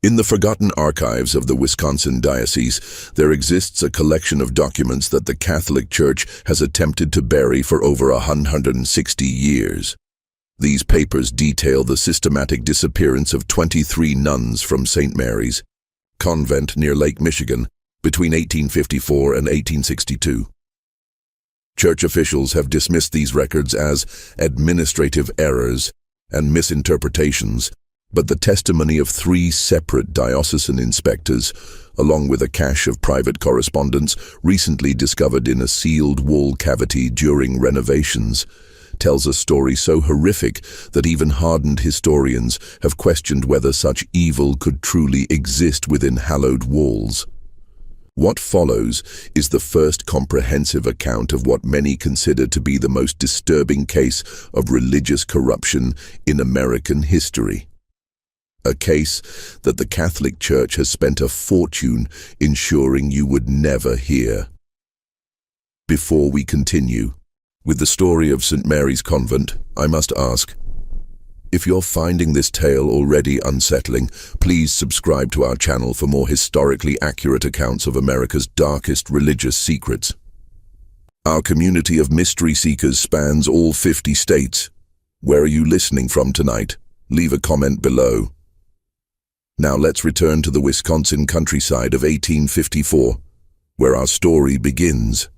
In the forgotten archives of the Wisconsin Diocese, there exists a collection of documents that the Catholic Church has attempted to bury for over 160 years. These papers detail the systematic disappearance of 23 nuns from St. Mary's Convent near Lake Michigan between 1854 and 1862. Church officials have dismissed these records as administrative errors and misinterpretations, but the testimony of 3 separate diocesan inspectors, along with a cache of private correspondence recently discovered in a sealed wall cavity during renovations, tells a story so horrific that even hardened historians have questioned whether such evil could truly exist within hallowed walls. What follows is the first comprehensive account of what many consider to be the most disturbing case of religious corruption in American history. A case that the Catholic Church has spent a fortune ensuring you would never hear. Before we continue with the story of St. Mary's Convent, I must ask, if you're finding this tale already unsettling, please subscribe to our channel for more historically accurate accounts of America's darkest religious secrets. Our community of mystery seekers spans all 50 states. Where are you listening from tonight? Leave a comment below. Now let's return to the Wisconsin countryside of 1854, where our story begins.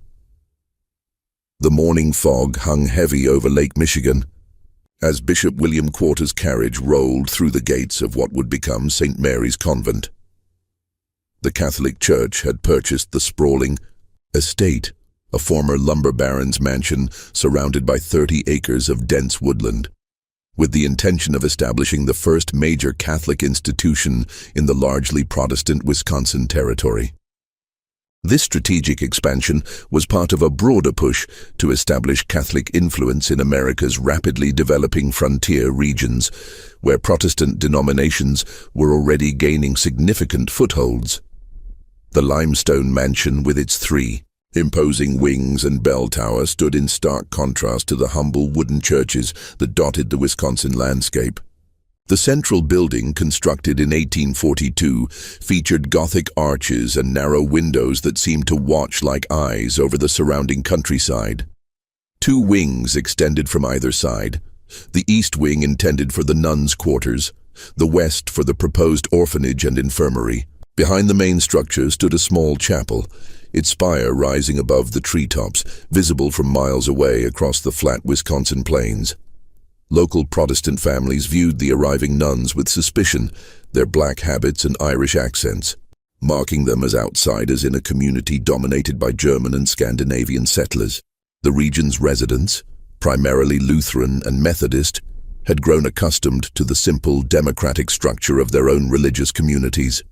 The morning fog hung heavy over Lake Michigan as Bishop William Quarter's carriage rolled through the gates of what would become St. Mary's Convent. The Catholic Church had purchased the sprawling estate, a former lumber baron's mansion surrounded by 30 acres of dense woodland, with the intention of establishing the first major Catholic institution in the largely Protestant Wisconsin territory. This strategic expansion was part of a broader push to establish Catholic influence in America's rapidly developing frontier regions, where Protestant denominations were already gaining significant footholds. The limestone mansion with its 3 imposing wings and bell tower stood in stark contrast to the humble wooden churches that dotted the Wisconsin landscape. The central building, constructed in 1842, featured Gothic arches and narrow windows that seemed to watch like eyes over the surrounding countryside. 2 wings extended from either side, the east wing intended for the nuns' quarters, the west for the proposed orphanage and infirmary. Behind the main structure stood a small chapel, its spire rising above the treetops, visible from miles away across the flat Wisconsin plains. Local Protestant families viewed the arriving nuns with suspicion, their black habits and Irish accents, marking them as outsiders in a community dominated by German and Scandinavian settlers. The region's residents, primarily Lutheran and Methodist, had grown accustomed to the simple democratic structure of their own religious communities.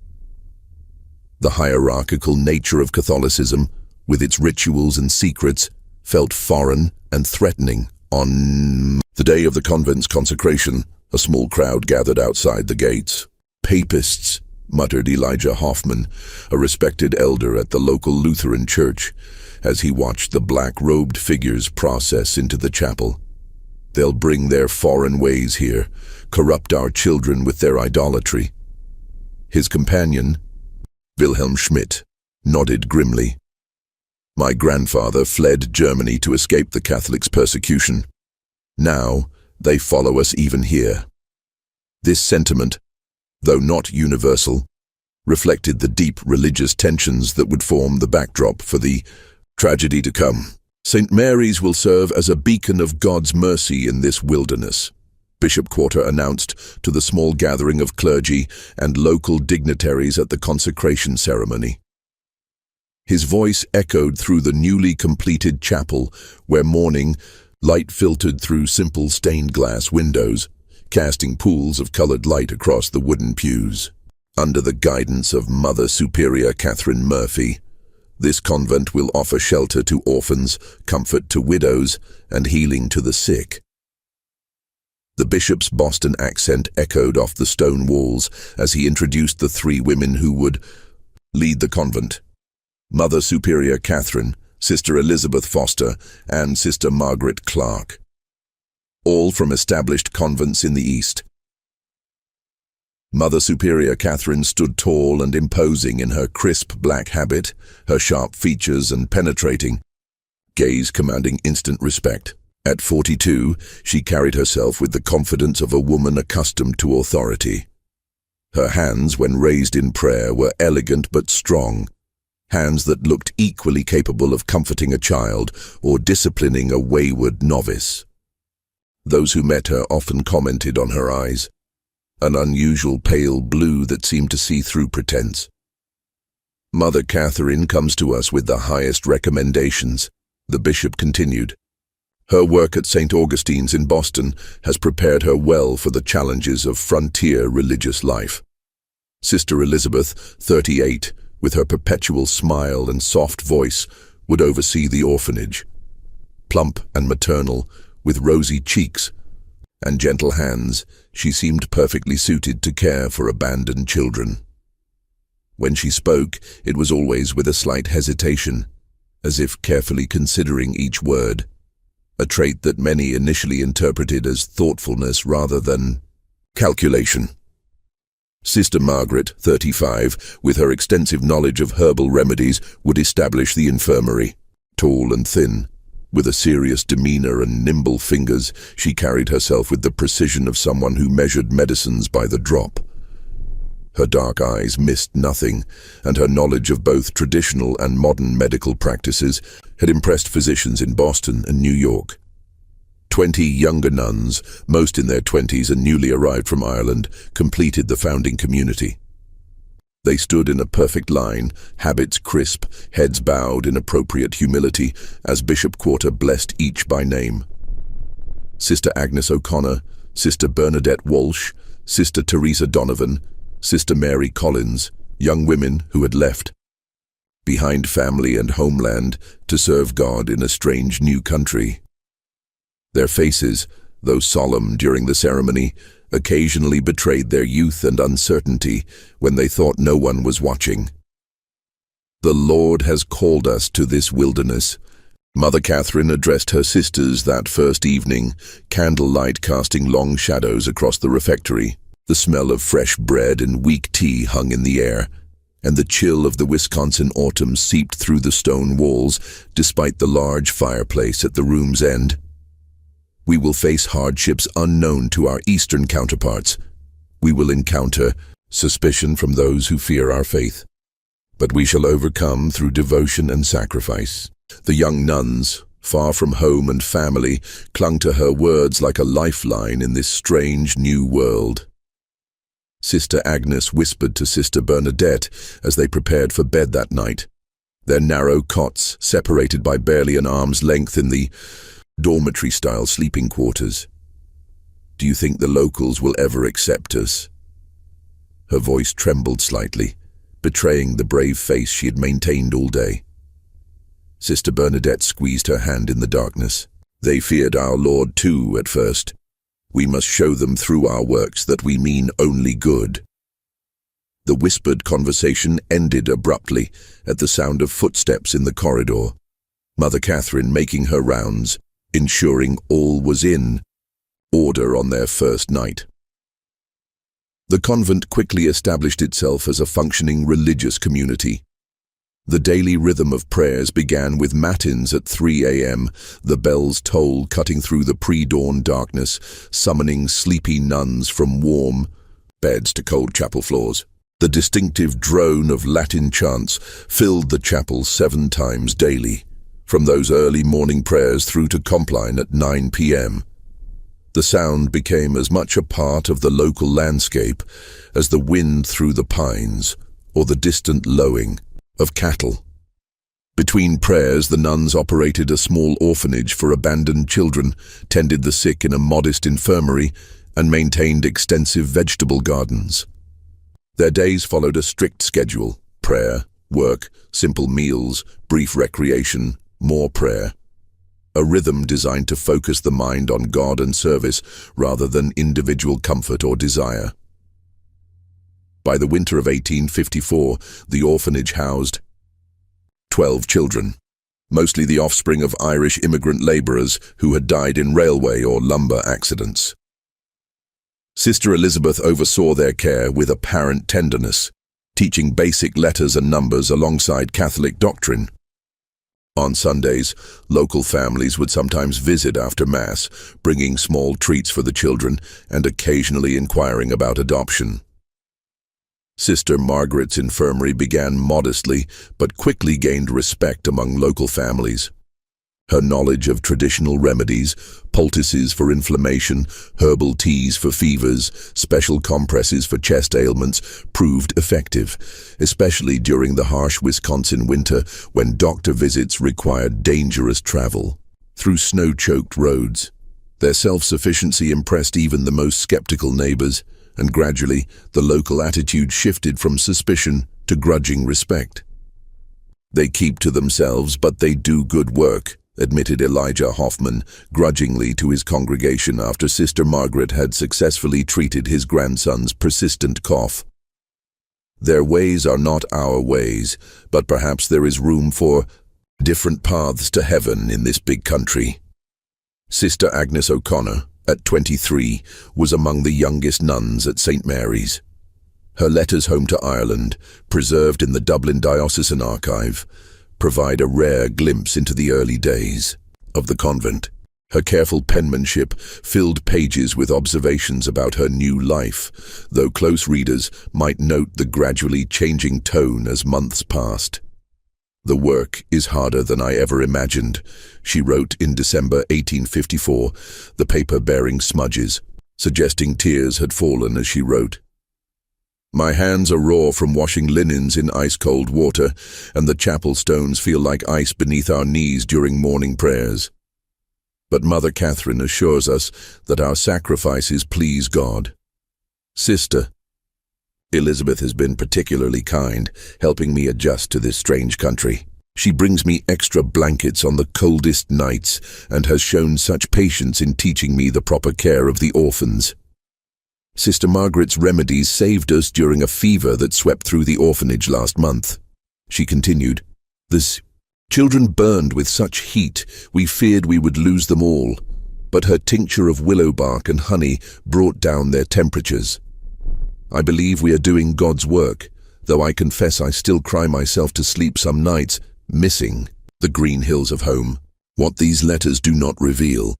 The hierarchical nature of Catholicism, with its rituals and secrets, felt foreign and threatening. On the day of the convent's consecration, a small crowd gathered outside the gates. "Papists," muttered Elijah Hoffman, a respected elder at the local Lutheran church, as he watched the black-robed figures process into the chapel. "They'll bring their foreign ways here, corrupt our children with their idolatry." His companion, Wilhelm Schmidt, nodded grimly. "My grandfather fled Germany to escape the Catholics' persecution. Now, they follow us even here." This sentiment, though not universal, reflected the deep religious tensions that would form the backdrop for the tragedy to come. "St. Mary's will serve as a beacon of God's mercy in this wilderness," Bishop Quarter announced to the small gathering of clergy and local dignitaries at the consecration ceremony. His voice echoed through the newly completed chapel, where morning light filtered through simple stained glass windows, casting pools of colored light across the wooden pews. Under the guidance of Mother Superior Catherine Murphy, this convent will offer shelter to orphans, comfort to widows, and healing to the sick. The bishop's Boston accent echoed off the stone walls as he introduced the 3 women who would lead the convent: Mother Superior Catherine, Sister Elizabeth Foster, and Sister Margaret Clark, all from established convents in the East. Mother Superior Catherine stood tall and imposing in her crisp black habit, her sharp features and penetrating gaze commanding instant respect. At 42, she carried herself with the confidence of a woman accustomed to authority. Her hands, when raised in prayer, were elegant but strong, hands that looked equally capable of comforting a child or disciplining a wayward novice. Those who met her often commented on her eyes, an unusual pale blue that seemed to see through pretense. Mother Catherine comes to us with the highest recommendations, the bishop continued. Her work at St. Augustine's in Boston has prepared her well for the challenges of frontier religious life. Sister Elizabeth, 38, with her perpetual smile and soft voice, would oversee the orphanage. Plump and maternal, with rosy cheeks and gentle hands, she seemed perfectly suited to care for abandoned children. When she spoke, it was always with a slight hesitation, as if carefully considering each word, a trait that many initially interpreted as thoughtfulness rather than calculation. Sister Margaret, 35, with her extensive knowledge of herbal remedies, would establish the infirmary. Tall and thin, with a serious demeanor and nimble fingers, she carried herself with the precision of someone who measured medicines by the drop. Her dark eyes missed nothing, and her knowledge of both traditional and modern medical practices had impressed physicians in Boston and New York. 20 younger nuns, most in their 20s and newly arrived from Ireland, completed the founding community. They stood in a perfect line, habits crisp, heads bowed in appropriate humility, as Bishop Quarter blessed each by name. Sister Agnes O'Connor, Sister Bernadette Walsh, Sister Teresa Donovan, Sister Mary Collins, young women who had left behind family and homeland to serve God in a strange new country. Their faces, though solemn during the ceremony, occasionally betrayed their youth and uncertainty when they thought no one was watching. The Lord has called us to this wilderness. Mother Catherine addressed her sisters that first evening, candlelight casting long shadows across the refectory. The smell of fresh bread and weak tea hung in the air, and the chill of the Wisconsin autumn seeped through the stone walls despite the large fireplace at the room's end. We will face hardships unknown to our Eastern counterparts. We will encounter suspicion from those who fear our faith. But we shall overcome through devotion and sacrifice. The young nuns, far from home and family, clung to her words like a lifeline in this strange new world. Sister Agnes whispered to Sister Bernadette as they prepared for bed that night, their narrow cots separated by barely an arm's length in the dormitory-style sleeping quarters. "Do you think the locals will ever accept us?" Her voice trembled slightly, betraying the brave face she had maintained all day. Sister Bernadette squeezed her hand in the darkness. "They feared our Lord too at first. We must show them through our works that we mean only good." The whispered conversation ended abruptly at the sound of footsteps in the corridor. Mother Catherine making her rounds, ensuring all was in order on their first night. The convent quickly established itself as a functioning religious community. The daily rhythm of prayers began with matins at 3 a.m., the bells toll cutting through the pre-dawn darkness, summoning sleepy nuns from warm beds to cold chapel floors. The distinctive drone of Latin chants filled the chapel 7 times daily, from those early morning prayers through to compline at 9 p.m. The sound became as much a part of the local landscape as the wind through the pines or the distant lowing of cattle. Between prayers, the nuns operated a small orphanage for abandoned children, tended the sick in a modest infirmary, and maintained extensive vegetable gardens. Their days followed a strict schedule: prayer, work, simple meals, brief recreation, more prayer. A rhythm designed to focus the mind on God and service rather than individual comfort or desire. By the winter of 1854, the orphanage housed 12 children, mostly the offspring of Irish immigrant laborers who had died in railway or lumber accidents. Sister Elizabeth oversaw their care with apparent tenderness, teaching basic letters and numbers alongside Catholic doctrine. On Sundays, local families would sometimes visit after Mass, bringing small treats for the children and occasionally inquiring about adoption. Sister Margaret's infirmary began modestly but quickly gained respect among local families. Her knowledge of traditional remedies, poultices for inflammation, herbal teas for fevers, special compresses for chest ailments, proved effective, especially during the harsh Wisconsin winter when doctor visits required dangerous travel through snow-choked roads. Their self-sufficiency impressed even the most skeptical neighbors, and gradually the local attitude shifted from suspicion to grudging respect. "They keep to themselves, but they do good work," admitted Elijah Hoffman grudgingly to his congregation after Sister Margaret had successfully treated his grandson's persistent cough. "Their ways are not our ways, but perhaps there is room for different paths to heaven in this big country." Sister Agnes O'Connor, at 23, was among the youngest nuns at St. Mary's. Her letters home to Ireland, preserved in the Dublin Diocesan Archive, provide a rare glimpse into the early days of the convent. Her careful penmanship filled pages with observations about her new life, though close readers might note the gradually changing tone as months passed. "The work is harder than I ever imagined," she wrote in December 1854, the paper bearing smudges, suggesting tears had fallen as she wrote. "My hands are raw from washing linens in ice-cold water, and the chapel stones feel like ice beneath our knees during morning prayers. But Mother Catherine assures us that our sacrifices please God. Sister Elizabeth has been particularly kind, helping me adjust to this strange country. She brings me extra blankets on the coldest nights and has shown such patience in teaching me the proper care of the orphans. Sister Margaret's remedies saved us during a fever that swept through the orphanage last month." She continued, "The children burned with such heat, we feared we would lose them all, but her tincture of willow bark and honey brought down their temperatures. I believe we are doing God's work, though I confess I still cry myself to sleep some nights, missing the green hills of home. What these letters do not reveal,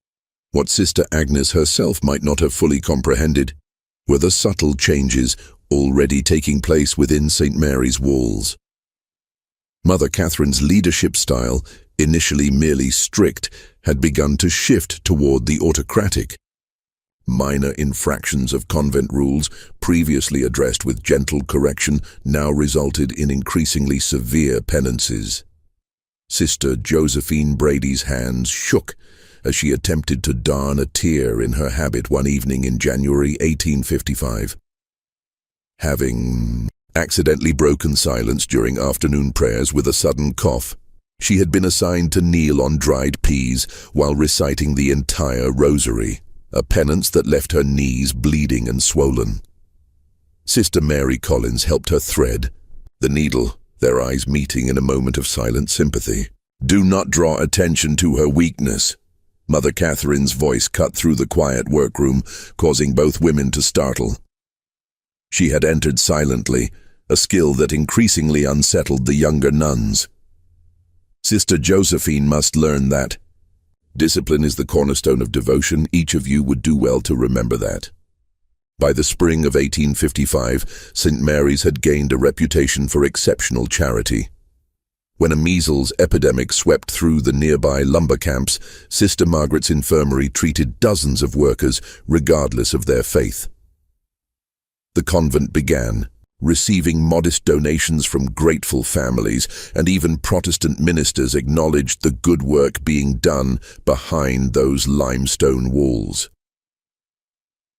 what Sister Agnes herself might not have fully comprehended, were the subtle changes already taking place within St. Mary's walls. Mother Catherine's leadership style, initially merely strict, had begun to shift toward the autocratic. Minor infractions of convent rules, previously addressed with gentle correction, now resulted in increasingly severe penances. Sister Josephine Brady's hands shook as she attempted to darn a tear in her habit one evening in January 1855. Having accidentally broken silence during afternoon prayers with a sudden cough, she had been assigned to kneel on dried peas while reciting the entire rosary, a penance that left her knees bleeding and swollen. Sister Mary Collins helped her thread the needle, their eyes meeting in a moment of silent sympathy. "Do not draw attention to her weakness." Mother Catherine's voice cut through the quiet workroom, causing both women to startle. She had entered silently, a skill that increasingly unsettled the younger nuns. "Sister Josephine must learn that. Discipline is the cornerstone of devotion. Each of you would do well to remember that." By the spring of 1855, St. Mary's had gained a reputation for exceptional charity. When a measles epidemic swept through the nearby lumber camps, Sister Margaret's infirmary treated dozens of workers, regardless of their faith. The convent began, receiving modest donations from grateful families, and even Protestant ministers acknowledged the good work being done behind those limestone walls.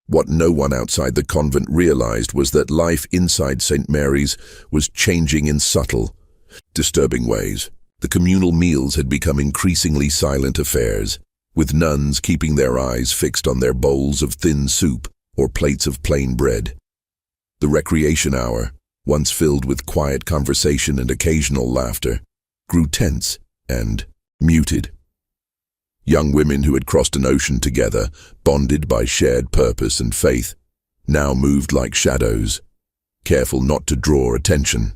What no one outside the convent realized was that life inside St. Mary's was changing in subtle, disturbing ways. The communal meals had become increasingly silent affairs, with nuns keeping their eyes fixed on their bowls of thin soup or plates of plain bread. The recreation hour, once filled with quiet conversation and occasional laughter, grew tense and muted. Young women who had crossed an ocean together, bonded by shared purpose and faith, now moved like shadows, careful not to draw attention.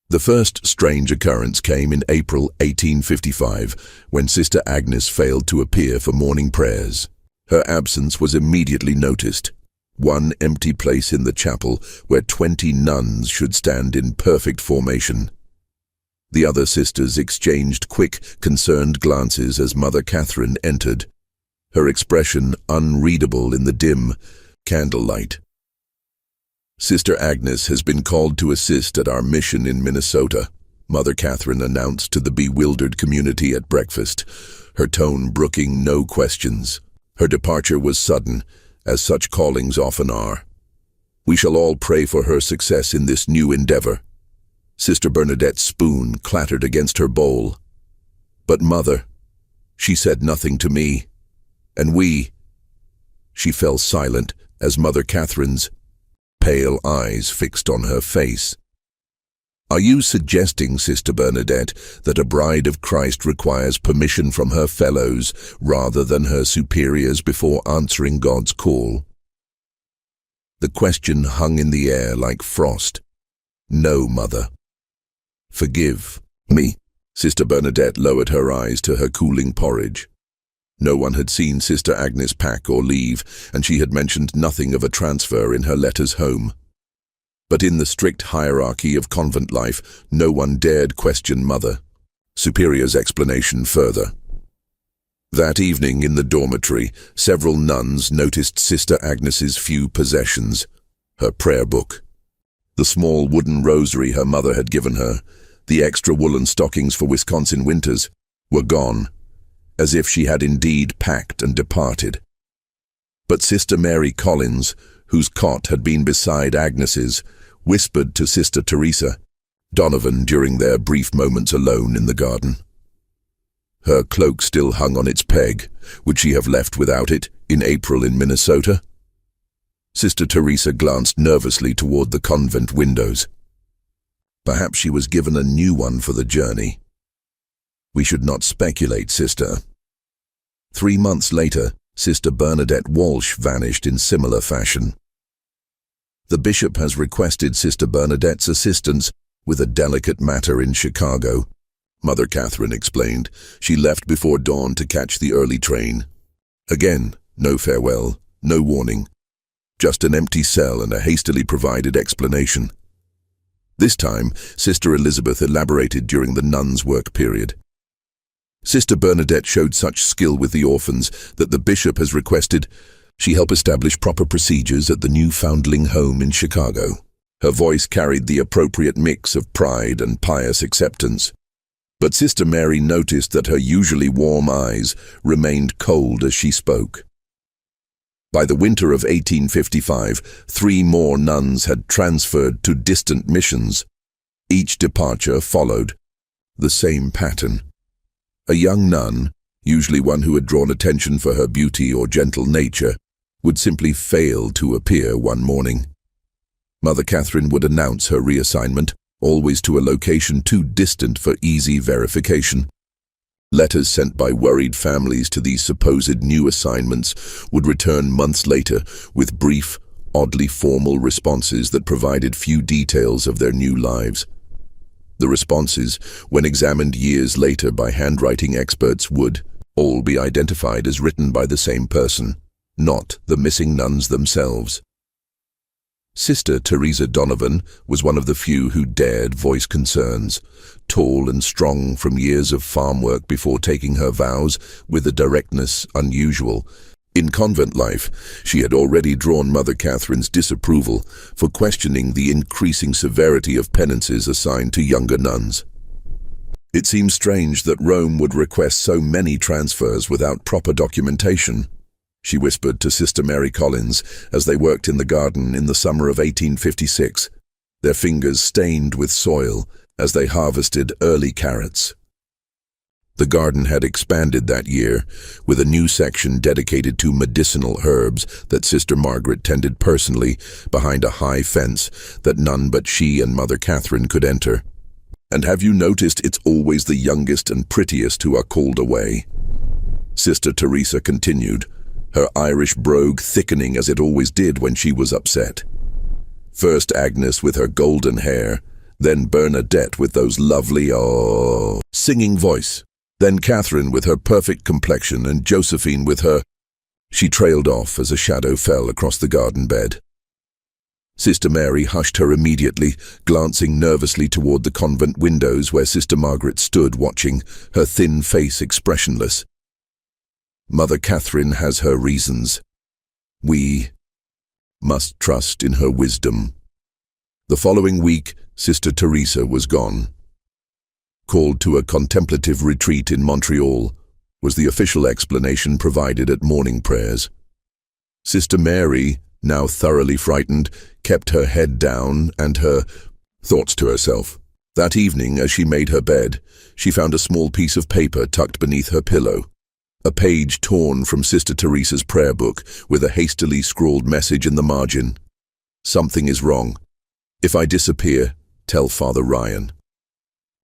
The first strange occurrence came in April 1855, when Sister Agnes failed to appear for morning prayers. Her absence was immediately noticed. One empty place in the chapel where 20 nuns should stand in perfect formation. The other sisters exchanged quick, concerned glances as Mother Catherine entered, her expression unreadable in the dim candlelight. "Sister Agnes has been called to assist at our mission in Minnesota," Mother Catherine announced to the bewildered community at breakfast, her tone brooking no questions. Her departure was sudden, as such callings often are. "We shall all pray for her success in this new endeavor." Sister Bernadette's spoon clattered against her bowl. "But Mother, she said nothing to me. And we—" She fell silent as Mother Catherine's pale eyes fixed on her face. "Are you suggesting, Sister Bernadette, that a bride of Christ requires permission from her fellows rather than her superiors before answering God's call?" The question hung in the air like frost. "No, Mother." "Forgive me." Sister Bernadette lowered her eyes to her cooling porridge. No one had seen Sister Agnes pack or leave, and she had mentioned nothing of a transfer in her letters home. But in the strict hierarchy of convent life, no one dared question Mother Superior's explanation further. That evening in the dormitory, several nuns noticed Sister Agnes's few possessions: her prayer book, the small wooden rosary her mother had given her, the extra woolen stockings for Wisconsin winters, were gone, as if she had indeed packed and departed. But Sister Mary Collins, whose cot had been beside Agnes's, whispered to Sister Teresa Donovan during their brief moments alone in the garden. Her cloak still hung on its peg. Would she have left without it in April in Minnesota? Sister Teresa glanced nervously toward the convent windows. Perhaps she was given a new one for the journey. "We should not speculate, Sister." 3 months later, Sister Bernadette Walsh vanished in similar fashion. "The bishop has requested Sister Bernadette's assistance with a delicate matter in Chicago," Mother Catherine explained. "She left before dawn to catch the early train." Again, no farewell, no warning. Just an empty cell and a hastily provided explanation. This time, Sister Elizabeth elaborated during the nuns' work period. "Sister Bernadette showed such skill with the orphans that the bishop has requested she help establish proper procedures at the new foundling home in Chicago." Her voice carried the appropriate mix of pride and pious acceptance. But Sister Mary noticed that her usually warm eyes remained cold as she spoke. By the winter of 1855, 3 more nuns had transferred to distant missions. Each departure followed the same pattern. A young nun, usually one who had drawn attention for her beauty or gentle nature, would simply fail to appear one morning. Mother Catherine would announce her reassignment, always to a location too distant for easy verification. Letters sent by worried families to these supposed new assignments would return months later with brief, oddly formal responses that provided few details of their new lives. The responses, when examined years later by handwriting experts, would all be identified as written by the same person, not the missing nuns themselves. Sister Teresa Donovan was one of the few who dared voice concerns, tall and strong from years of farm work before taking her vows with a directness unusual. In convent life, she had already drawn Mother Catherine's disapproval for questioning the increasing severity of penances assigned to younger nuns. "It seems strange that Rome would request so many transfers without proper documentation," she whispered to Sister Mary Collins as they worked in the garden in the summer of 1856, their fingers stained with soil as they harvested early carrots. The garden had expanded that year, with a new section dedicated to medicinal herbs that Sister Margaret tended personally behind a high fence that none but she and Mother Catherine could enter. "And have you noticed it's always the youngest and prettiest who are called away?" Sister Teresa continued, her Irish brogue thickening as it always did when she was upset. First Agnes with her golden hair, then Bernadette with those lovely, singing voice, then Catherine with her perfect complexion and Josephine with her... She trailed off as a shadow fell across the garden bed. Sister Mary hushed her immediately, glancing nervously toward the convent windows where Sister Margaret stood watching, her thin face expressionless. Mother Catherine has her reasons. We must trust in her wisdom. The following week, Sister Teresa was gone. Called to a contemplative retreat in Montreal was the official explanation provided at morning prayers. Sister Mary, now thoroughly frightened, kept her head down and her thoughts to herself. That evening, as she made her bed, she found a small piece of paper tucked beneath her pillow. A page torn from Sister Teresa's prayer book with a hastily scrawled message in the margin. Something is wrong. If I disappear, tell Father Ryan.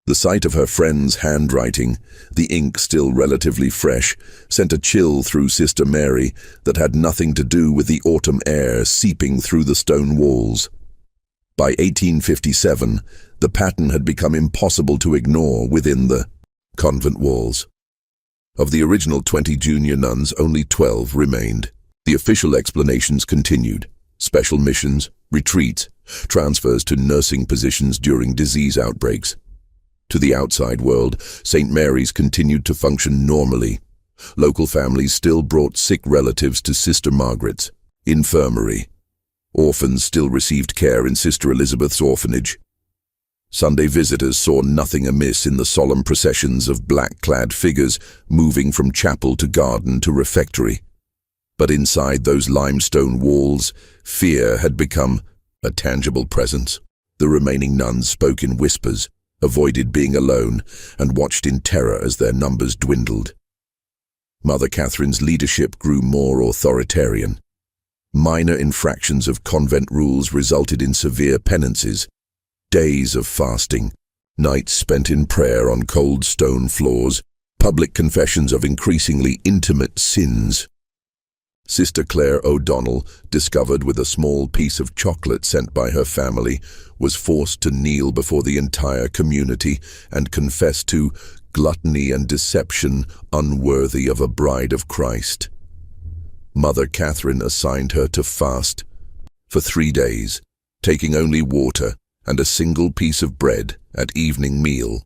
The sight of her friend's handwriting, the ink still relatively fresh, sent a chill through Sister Mary that had nothing to do with the autumn air seeping through the stone walls. By 1857, the pattern had become impossible to ignore within the convent walls. Of the original 20 junior nuns, only 12 remained. The official explanations continued: special missions, retreats, transfers to nursing positions during disease outbreaks. To the outside world, St. Mary's continued to function normally. Local families still brought sick relatives to Sister Margaret's infirmary. Orphans still received care in Sister Elizabeth's orphanage. Sunday visitors saw nothing amiss in the solemn processions of black-clad figures moving from chapel to garden to refectory. But inside those limestone walls, fear had become a tangible presence. The remaining nuns spoke in whispers, avoided being alone, and watched in terror as their numbers dwindled. Mother Catherine's leadership grew more authoritarian. Minor infractions of convent rules resulted in severe penances, days of fasting, nights spent in prayer on cold stone floors, public confessions of increasingly intimate sins. Sister Claire O'Donnell, discovered with a small piece of chocolate sent by her family, was forced to kneel before the entire community and confess to gluttony and deception unworthy of a bride of Christ. Mother Catherine assigned her to fast for 3 days, taking only water and a single piece of bread at evening meal.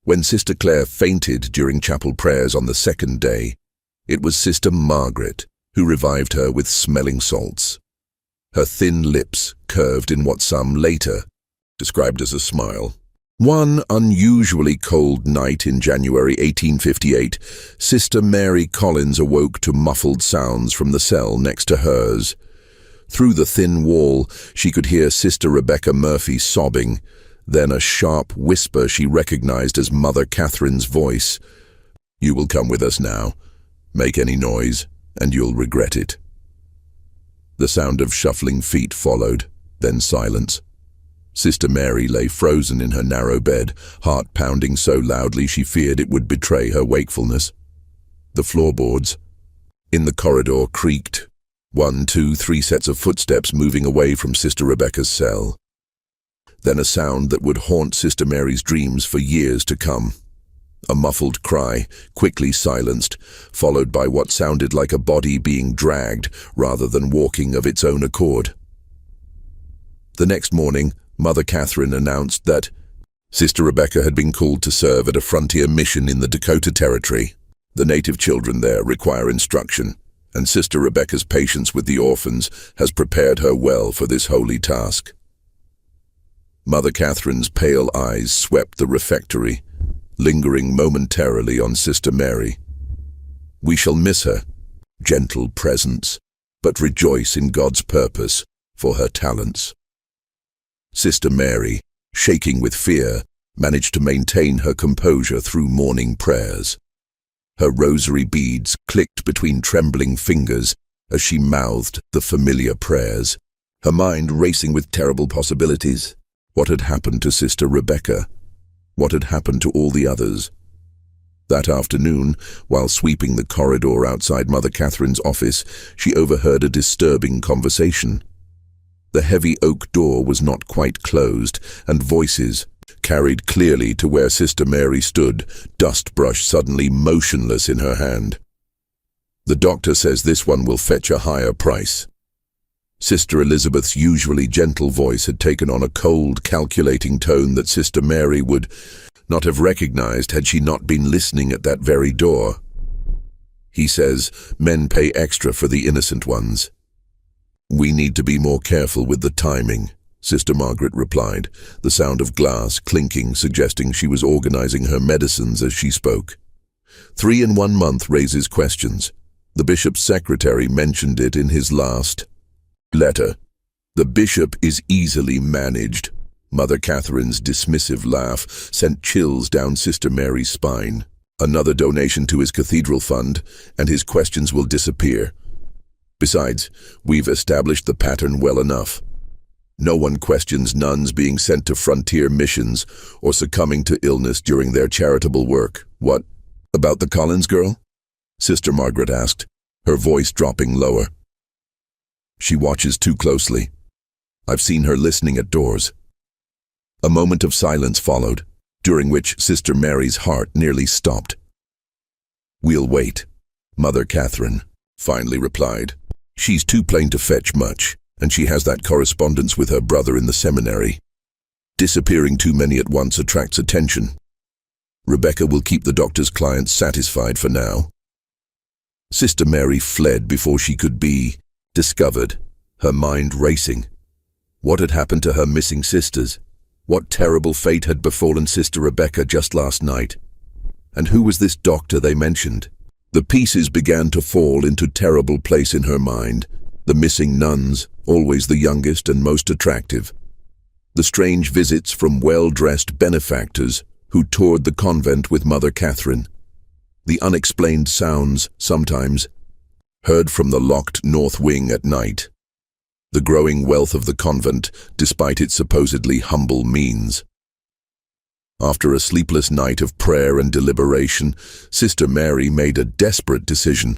When Sister Claire fainted during chapel prayers on the second day, it was Sister Margaret who revived her with smelling salts. Her thin lips curved in what some later described as a smile. One unusually cold night in January 1858, Sister Mary Collins awoke to muffled sounds from the cell next to hers. Through the thin wall, she could hear Sister Rebecca Murphy sobbing, then a sharp whisper she recognized as Mother Catherine's voice. "You will come with us now. Make any noise, and you'll regret it." The sound of shuffling feet followed, then silence. Sister Mary lay frozen in her narrow bed, heart pounding so loudly she feared it would betray her wakefulness. The floorboards in the corridor creaked. 1, 2, 3 sets of footsteps moving away from Sister Rebecca's cell. Then a sound that would haunt Sister Mary's dreams for years to come. A muffled cry, quickly silenced, followed by what sounded like a body being dragged rather than walking of its own accord. The next morning, Mother Catherine announced that Sister Rebecca had been called to serve at a frontier mission in the Dakota Territory. The native children there require instruction, and Sister Rebecca's patience with the orphans has prepared her well for this holy task. Mother Catherine's pale eyes swept the refectory, lingering momentarily on Sister Mary. We shall miss her gentle presence, but rejoice in God's purpose for her talents. Sister Mary, shaking with fear, managed to maintain her composure through morning prayers. Her rosary beads clicked between trembling fingers as she mouthed the familiar prayers, her mind racing with terrible possibilities. What had happened to Sister Rebecca? What had happened to all the others? That afternoon, while sweeping the corridor outside Mother Catherine's office, she overheard a disturbing conversation. The heavy oak door was not quite closed, and voices carried clearly to where Sister Mary stood, dust brush suddenly motionless in her hand. "The doctor says this one will fetch a higher price." Sister Elizabeth's usually gentle voice had taken on a cold, calculating tone that Sister Mary would not have recognized had she not been listening at that very door. "He says men pay extra for the innocent ones." "We need to be more careful with the timing," Sister Margaret replied, the sound of glass clinking suggesting she was organizing her medicines as she spoke. 3 in 1 month raises questions. The bishop's secretary mentioned it in his last letter. "The bishop is easily managed." Mother Catherine's dismissive laugh sent chills down Sister Mary's spine. "Another donation to his cathedral fund, and his questions will disappear. Besides, we've established the pattern well enough. No one questions nuns being sent to frontier missions or succumbing to illness during their charitable work." "What about the Collins girl?" Sister Margaret asked, her voice dropping lower. "She watches too closely. I've seen her listening at doors." A moment of silence followed, during which Sister Mary's heart nearly stopped. "We'll wait," Mother Catherine finally replied. "She's too plain to fetch much, and she has that correspondence with her brother in the seminary. Disappearing too many at once attracts attention. Rebecca will keep the doctor's clients satisfied for now." Sister Mary fled before she could be discovered, her mind racing. What had happened to her missing sisters? What terrible fate had befallen Sister Rebecca just last night? And who was this doctor they mentioned? The pieces began to fall into terrible place in her mind. The missing nuns, always the youngest and most attractive. The strange visits from well-dressed benefactors who toured the convent with Mother Catherine. The unexplained sounds, sometimes, heard from the locked north wing at night. The growing wealth of the convent, despite its supposedly humble means. After a sleepless night of prayer and deliberation, Sister Mary made a desperate decision.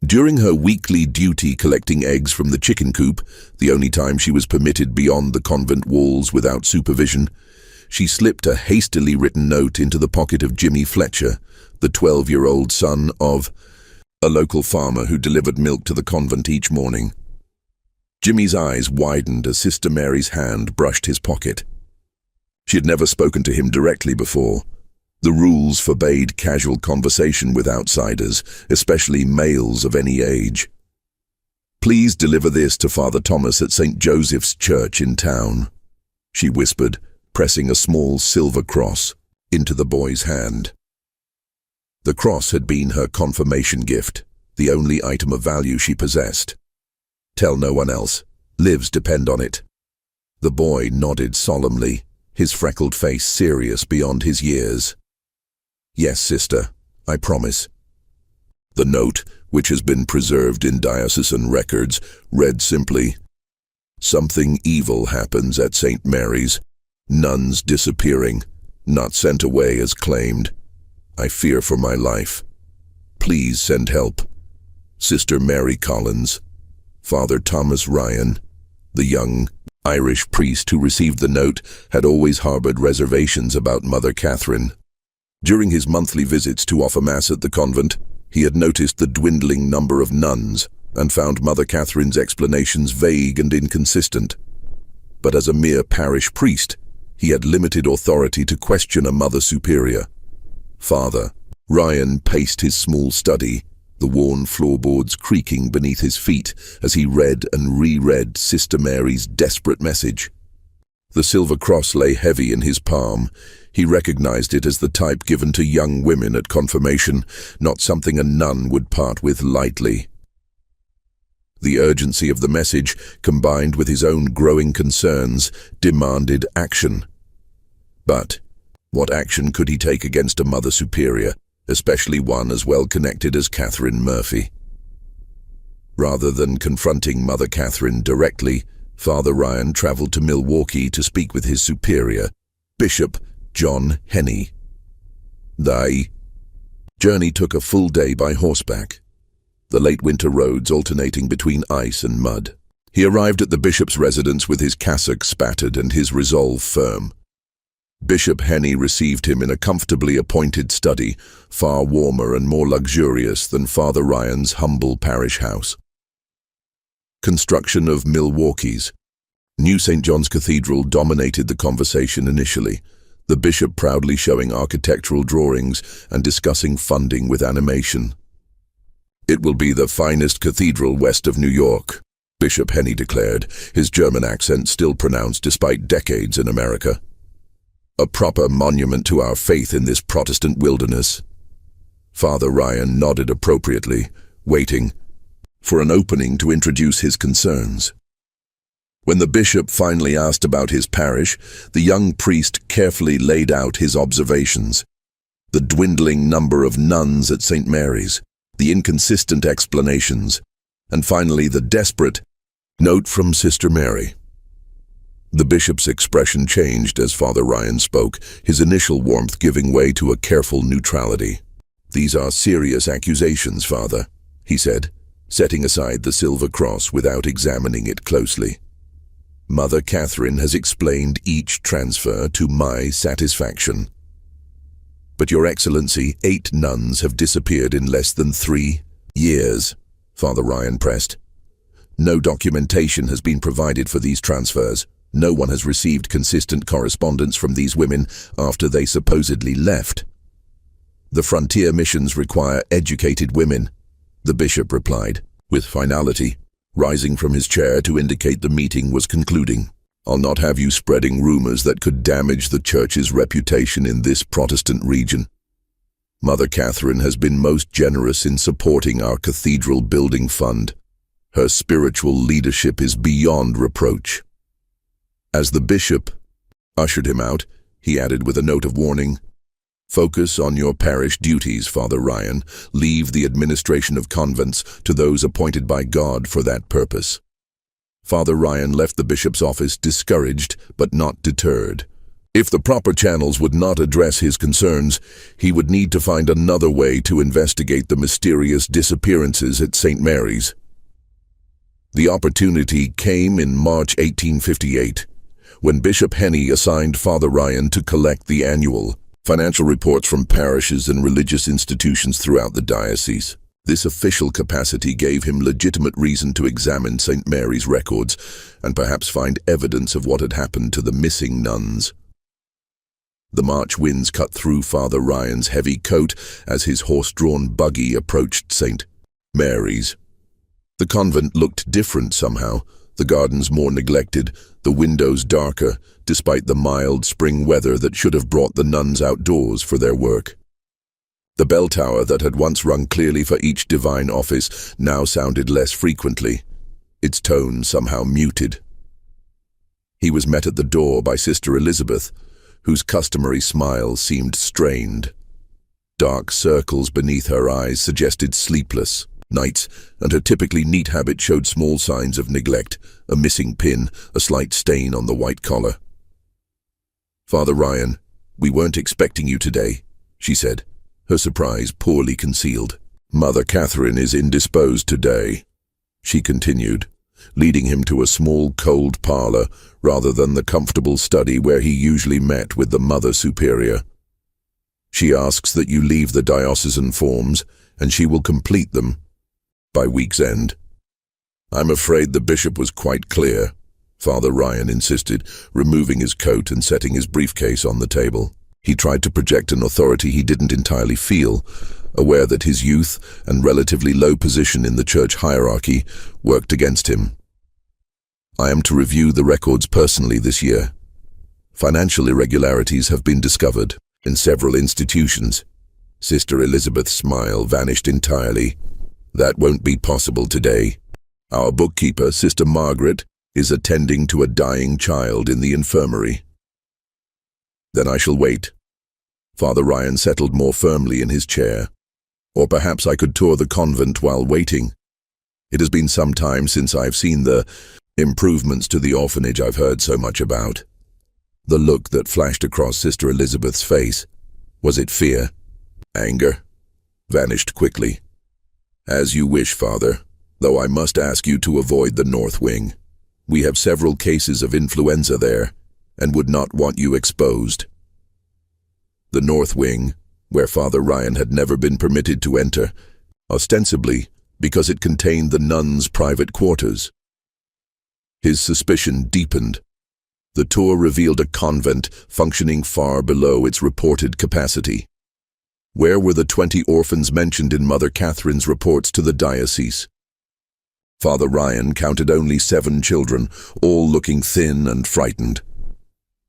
During her weekly duty collecting eggs from the chicken coop, the only time she was permitted beyond the convent walls without supervision, she slipped a hastily written note into the pocket of Jimmy Fletcher, the 12-year-old son of a local farmer who delivered milk to the convent each morning. Jimmy's eyes widened as Sister Mary's hand brushed his pocket. She had never spoken to him directly before. The rules forbade casual conversation with outsiders, especially males of any age. "Please deliver this to Father Thomas at St. Joseph's Church in town," she whispered, pressing a small silver cross into the boy's hand. The cross had been her confirmation gift, the only item of value she possessed. "Tell no one else. Lives depend on it." The boy nodded solemnly, his freckled face serious beyond his years. "Yes, sister, I promise." The note, which has been preserved in diocesan records, read simply, "Something evil happens at St. Mary's. Nuns disappearing, not sent away as claimed. I fear for my life. Please send help. Sister Mary Collins." Father Thomas Ryan, the young Irish priest who received the note, had always harbored reservations about Mother Catherine. During his monthly visits to offer Mass at the convent, he had noticed the dwindling number of nuns and found Mother Catherine's explanations vague and inconsistent. But as a mere parish priest, he had limited authority to question a Mother Superior. Father Ryan paced his small study, the worn floorboards creaking beneath his feet as he read and reread Sister Mary's desperate message. The silver cross lay heavy in his palm. He recognized it as the type given to young women at confirmation, not something a nun would part with lightly. The urgency of the message, combined with his own growing concerns, demanded action. But what action could he take against a Mother Superior, especially one as well connected as Catherine Murphy? Rather than confronting Mother Catherine directly, Father Ryan traveled to Milwaukee to speak with his superior, Bishop John Henney. Journey took a full day by horseback, the late winter roads alternating between ice and mud. He arrived at the bishop's residence with his cassock spattered and his resolve firm. Bishop Henny received him in a comfortably appointed study, far warmer and more luxurious than Father Ryan's humble parish house. Construction of Milwaukee's new St. John's Cathedral dominated the conversation initially, the bishop proudly showing architectural drawings and discussing funding with animation. "It will be the finest cathedral west of New York," Bishop Henny declared, his German accent still pronounced despite decades in America. "A proper monument to our faith in this Protestant wilderness." Father Ryan nodded appropriately, waiting for an opening to introduce his concerns. When the bishop finally asked about his parish, the young priest carefully laid out his observations. The dwindling number of nuns at St. Mary's, the inconsistent explanations, and finally the desperate note from Sister Mary. The bishop's expression changed as Father Ryan spoke, his initial warmth giving way to a careful neutrality. "These are serious accusations, Father," he said, setting aside the silver cross without examining it closely. "Mother Catherine has explained each transfer to my satisfaction. But Your Excellency, 8 nuns have disappeared in less than 3 years, Father Ryan pressed. "No documentation has been provided for these transfers. No one has received consistent correspondence from these women after they supposedly left. The frontier missions require educated women," the bishop replied, with finality, rising from his chair to indicate the meeting was concluding. "I'll not have you spreading rumors that could damage the Church's reputation in this Protestant region. Mother Catherine has been most generous in supporting our cathedral building fund. Her spiritual leadership is beyond reproach." As the bishop ushered him out, he added with a note of warning, "Focus on your parish duties, Father Ryan. Leave the administration of convents to those appointed by God for that purpose." Father Ryan left the bishop's office discouraged but not deterred. If the proper channels would not address his concerns, he would need to find another way to investigate the mysterious disappearances at St. Mary's. The opportunity came in March 1858, when Bishop Henny assigned Father Ryan to collect the annual financial reports from parishes and religious institutions throughout the diocese. This official capacity gave him legitimate reason to examine St. Mary's records and perhaps find evidence of what had happened to the missing nuns. The March winds cut through Father Ryan's heavy coat as his horse-drawn buggy approached St. Mary's. The convent looked different somehow, the gardens more neglected, the windows darker, despite the mild spring weather that should have brought the nuns outdoors for their work. The bell tower that had once rung clearly for each divine office now sounded less frequently, its tone somehow muted. He was met at the door by Sister Elizabeth, whose customary smile seemed strained. Dark circles beneath her eyes suggested sleepless nights, and her typically neat habit showed small signs of neglect, a missing pin, a slight stain on the white collar. "Father Ryan, we weren't expecting you today," she said, her surprise poorly concealed. "Mother Catherine is indisposed today," she continued, leading him to a small cold parlor rather than the comfortable study where he usually met with the Mother Superior. "She asks that you leave the diocesan forms, and she will complete them by week's end." "I'm afraid the bishop was quite clear," Father Ryan insisted, removing his coat and setting his briefcase on the table. He tried to project an authority he didn't entirely feel, aware that his youth and relatively low position in the church hierarchy worked against him. "I am to review the records personally this year. Financial irregularities have been discovered in several institutions." Sister Elizabeth's smile vanished entirely. "That won't be possible today. Our bookkeeper, Sister Margaret, is attending to a dying child in the infirmary." "Then I shall wait." Father Ryan settled more firmly in his chair. "Or perhaps I could tour the convent while waiting. It has been some time since I've seen the improvements to the orphanage I've heard so much about." The look that flashed across Sister Elizabeth's face, was it fear? Anger? vanished quickly. As you wish, Father, though I must ask you to avoid the north wing. We have several cases of influenza there, and would not want you exposed. The north wing, where Father Ryan had never been permitted to enter, ostensibly because it contained the nuns' private quarters. His suspicion deepened. The tour revealed a convent functioning far below its reported capacity. Where were the 20 orphans mentioned in Mother Catherine's reports to the diocese? Father Ryan counted only 7 children, all looking thin and frightened.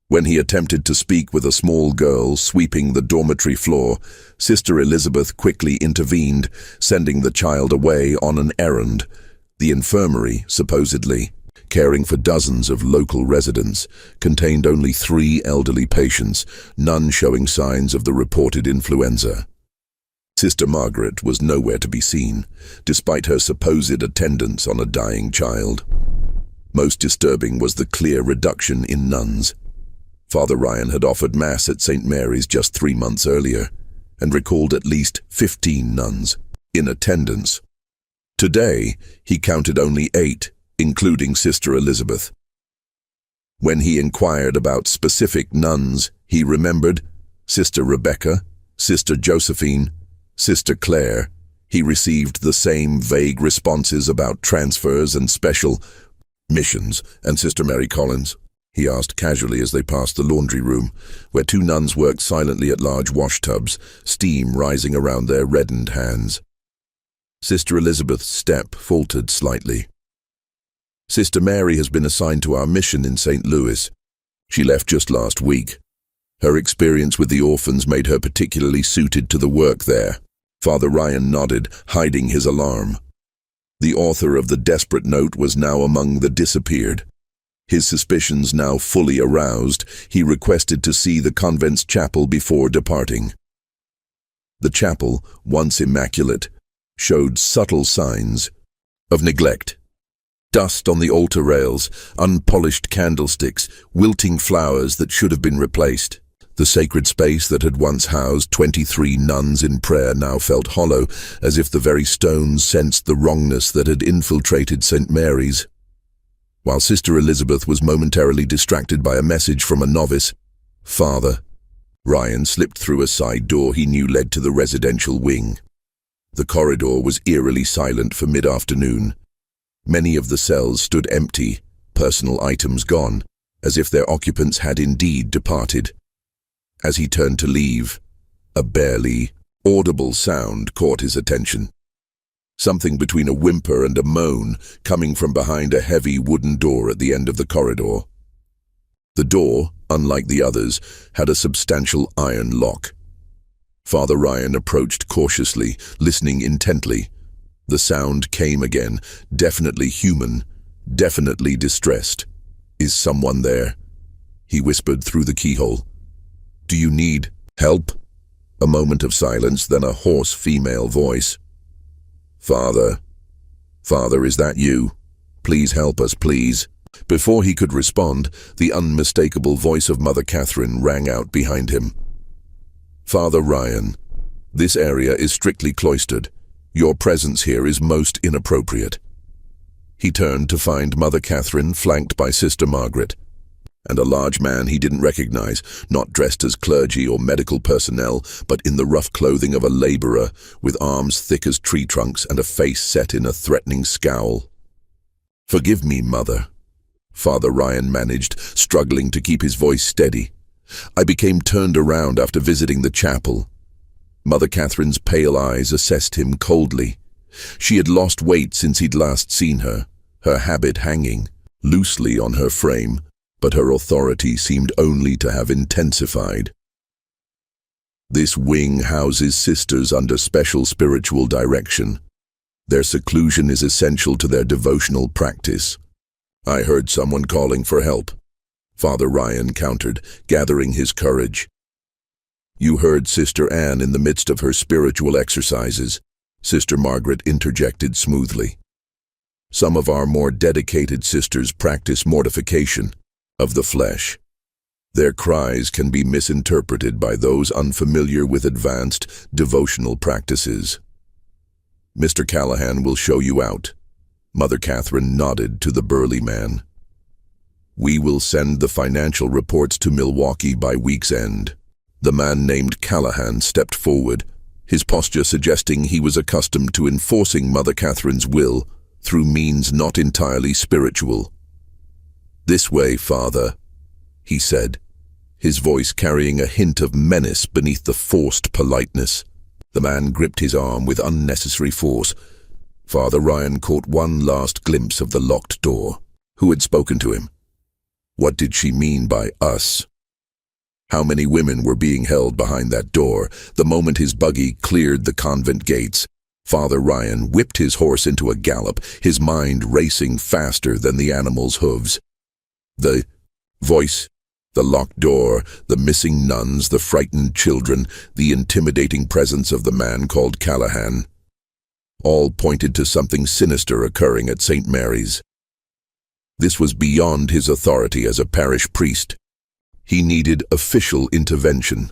When he attempted to speak with a small girl sweeping the dormitory floor, Sister Elizabeth quickly intervened, sending the child away on an errand. The infirmary, supposedly caring for dozens of local residents, contained only 3 elderly patients, none showing signs of the reported influenza. Sister Margaret was nowhere to be seen, despite her supposed attendance on a dying child. Most disturbing was the clear reduction in nuns. Father Ryan had offered Mass at St. Mary's just 3 months earlier, and recalled at least 15 nuns in attendance. Today, he counted only 8, including Sister Elizabeth. When he inquired about specific nuns, he remembered Sister Rebecca, Sister Josephine, Sister Claire. He received the same vague responses about transfers and special missions. And Sister Mary Collins? He asked casually as they passed the laundry room, where 2 nuns worked silently at large washtubs, steam rising around their reddened hands. Sister Elizabeth's step faltered slightly. Sister Mary has been assigned to our mission in St. Louis. She left just last week. Her experience with the orphans made her particularly suited to the work there. Father Ryan nodded, hiding his alarm. The author of the desperate note was now among the disappeared. His suspicions now fully aroused, he requested to see the convent's chapel before departing. The chapel, once immaculate, showed subtle signs of neglect. Dust on the altar rails, unpolished candlesticks, wilting flowers that should have been replaced. The sacred space that had once housed 23 nuns in prayer now felt hollow, as if the very stones sensed the wrongness that had infiltrated St. Mary's. While Sister Elizabeth was momentarily distracted by a message from a novice, Father Ryan slipped through a side door he knew led to the residential wing. The corridor was eerily silent for mid-afternoon. Many of the cells stood empty, personal items gone, as if their occupants had indeed departed. As he turned to leave, a barely audible sound caught his attention. Something between a whimper and a moan coming from behind a heavy wooden door at the end of the corridor. The door, unlike the others, had a substantial iron lock. Father Ryan approached cautiously, listening intently. The sound came again, definitely human, definitely distressed. "Is someone there?" he whispered through the keyhole. "Do you need help?" A moment of silence, then a hoarse female voice. Father, is that you? Please help us, please." Before he could respond, the unmistakable voice of Mother Catherine rang out behind him. "Father Ryan, this area is strictly cloistered. Your presence here is most inappropriate." He turned to find Mother Catherine flanked by Sister Margaret, and a large man he didn't recognize, not dressed as clergy or medical personnel, but in the rough clothing of a laborer, with arms thick as tree trunks and a face set in a threatening scowl. "Forgive me, Mother," Father Ryan managed, struggling to keep his voice steady. "I became turned around after visiting the chapel." Mother Catherine's pale eyes assessed him coldly. She had lost weight since he'd last seen her, her habit hanging loosely on her frame, but her authority seemed only to have intensified. "This wing houses sisters under special spiritual direction. Their seclusion is essential to their devotional practice. I heard someone calling for help," Father Ryan countered, gathering his courage. "You heard Sister Anne in the midst of her spiritual exercises," Sister Margaret interjected smoothly. "Some of our more dedicated sisters practice mortification of the flesh." Their cries can be misinterpreted by those unfamiliar with advanced devotional practices. "Mr. Callahan will show you out." Mother Catherine nodded to the burly man. "We will send the financial reports to Milwaukee by week's end." The man named Callahan stepped forward, his posture suggesting he was accustomed to enforcing Mother Catherine's will through means not entirely spiritual. "This way, Father," he said, his voice carrying a hint of menace beneath the forced politeness. The man gripped his arm with unnecessary force. Father Ryan caught one last glimpse of the locked door. Who had spoken to him? What did she mean by us? How many women were being held behind that door? The moment his buggy cleared the convent gates, Father Ryan whipped his horse into a gallop, his mind racing faster than the animal's hooves. The voice, the locked door, the missing nuns, the frightened children, the intimidating presence of the man called Callahan, all pointed to something sinister occurring at St. Mary's. This was beyond his authority as a parish priest. He needed official intervention.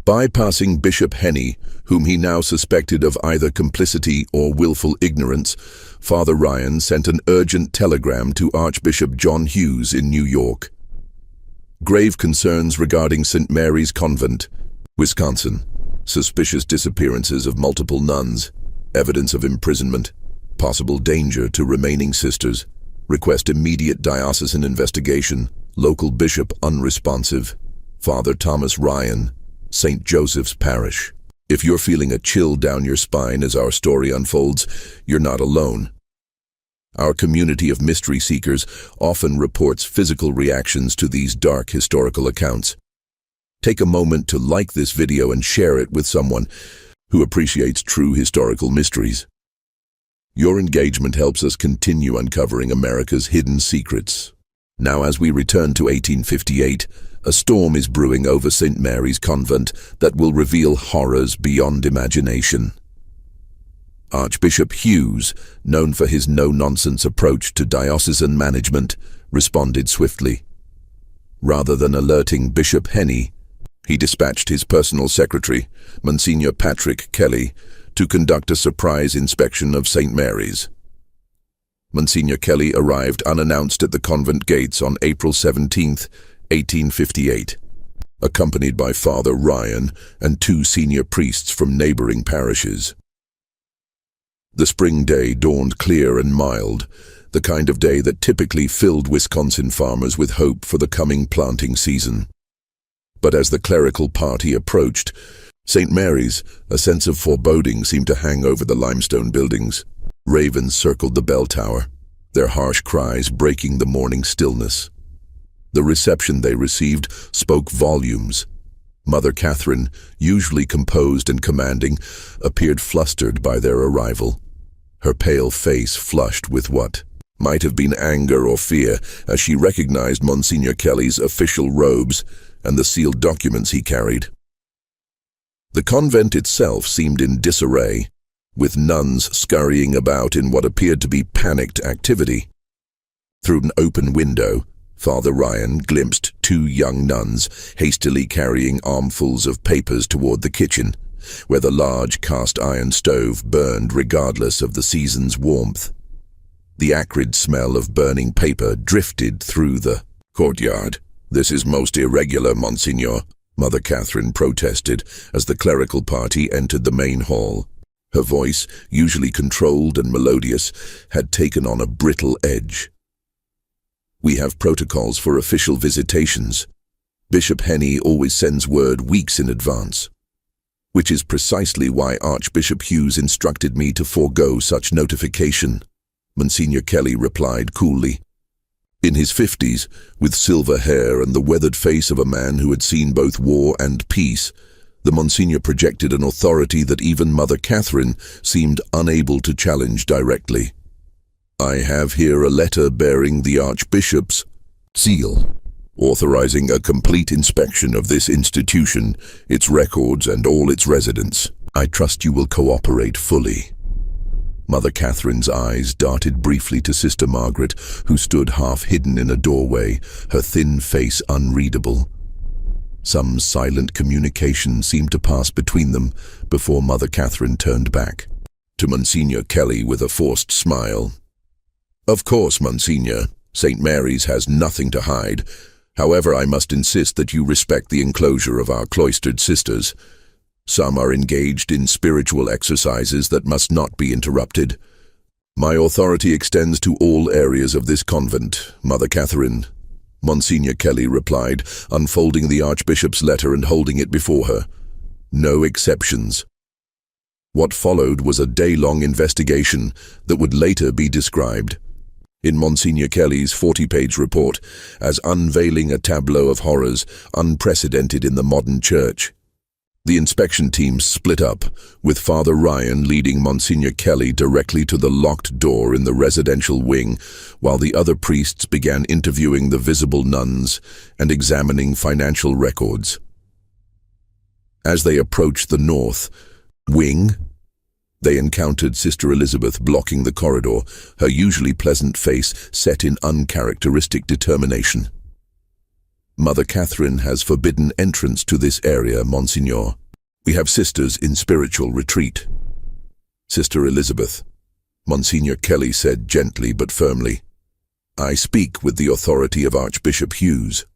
Bypassing Bishop Henny, whom he now suspected of either complicity or willful ignorance, Father Ryan sent an urgent telegram to Archbishop John Hughes in New York. Grave concerns regarding St. Mary's Convent, Wisconsin. Suspicious disappearances of multiple nuns, evidence of imprisonment, possible danger to remaining sisters. Request immediate diocesan investigation. Local bishop unresponsive. Father Thomas Ryan, St. Joseph's Parish. If you're feeling a chill down your spine as our story unfolds, you're not alone. Our community of mystery seekers often reports physical reactions to these dark historical accounts. Take a moment to like this video and share it with someone who appreciates true historical mysteries. Your engagement helps us continue uncovering America's hidden secrets. Now, as we return to 1858, a storm is brewing over St. Mary's Convent that will reveal horrors beyond imagination. Archbishop Hughes, known for his no-nonsense approach to diocesan management, responded swiftly. Rather than alerting Bishop Henny, he dispatched his personal secretary, Monsignor Patrick Kelly, to conduct a surprise inspection of St. Mary's. Monsignor Kelly arrived unannounced at the convent gates on April 17, 1858, accompanied by Father Ryan and two senior priests from neighboring parishes. The spring day dawned clear and mild, the kind of day that typically filled Wisconsin farmers with hope for the coming planting season. But as the clerical party approached St. Mary's, a sense of foreboding seemed to hang over the limestone buildings. Ravens circled the bell tower, their harsh cries breaking the morning stillness. The reception they received spoke volumes. Mother Catherine, usually composed and commanding, appeared flustered by their arrival. Her pale face flushed with what might have been anger or fear as she recognized Monsignor Kelly's official robes and the sealed documents he carried. The convent itself seemed in disarray, with nuns scurrying about in what appeared to be panicked activity. Through an open window, Father Ryan glimpsed two young nuns hastily carrying armfuls of papers toward the kitchen, where the large cast-iron stove burned regardless of the season's warmth. The acrid smell of burning paper drifted through the courtyard. "This is most irregular, Monsignor," Mother Catherine protested as the clerical party entered the main hall. Her voice, usually controlled and melodious, had taken on a brittle edge. "We have protocols for official visitations. Bishop Henny always sends word weeks in advance, which is precisely why Archbishop Hughes instructed me to forego such notification," Monsignor Kelly replied coolly. In his 50s, with silver hair and the weathered face of a man who had seen both war and peace, the Monsignor projected an authority that even Mother Catherine seemed unable to challenge directly. "I have here a letter bearing the Archbishop's seal, authorizing a complete inspection of this institution, its records, and all its residents. I trust you will cooperate fully." Mother Catherine's eyes darted briefly to Sister Margaret, who stood half hidden in a doorway, her thin face unreadable. Some silent communication seemed to pass between them before Mother Catherine turned back. To Monsignor Kelly with a forced smile. "Of course, Monsignor. St. Mary's has nothing to hide. However, I must insist that you respect the enclosure of our cloistered sisters. Some are engaged in spiritual exercises that must not be interrupted. My authority extends to all areas of this convent, Mother Catherine," Monsignor Kelly replied, unfolding the Archbishop's letter and holding it before her. "No exceptions." What followed was a day-long investigation that would later be described, in Monsignor Kelly's 40-page report, as unveiling a tableau of horrors unprecedented in the modern church. The inspection team split up, with Father Ryan leading Monsignor Kelly directly to the locked door in the residential wing, while the other priests began interviewing the visible nuns and examining financial records. As they approached the north wing, they encountered Sister Elizabeth blocking the corridor, her usually pleasant face set in uncharacteristic determination. "Mother Catherine has forbidden entrance to this area, Monsignor. We have sisters in spiritual retreat." "Sister Elizabeth," Monsignor Kelly said gently but firmly, "I speak with the authority of Archbishop Hughes.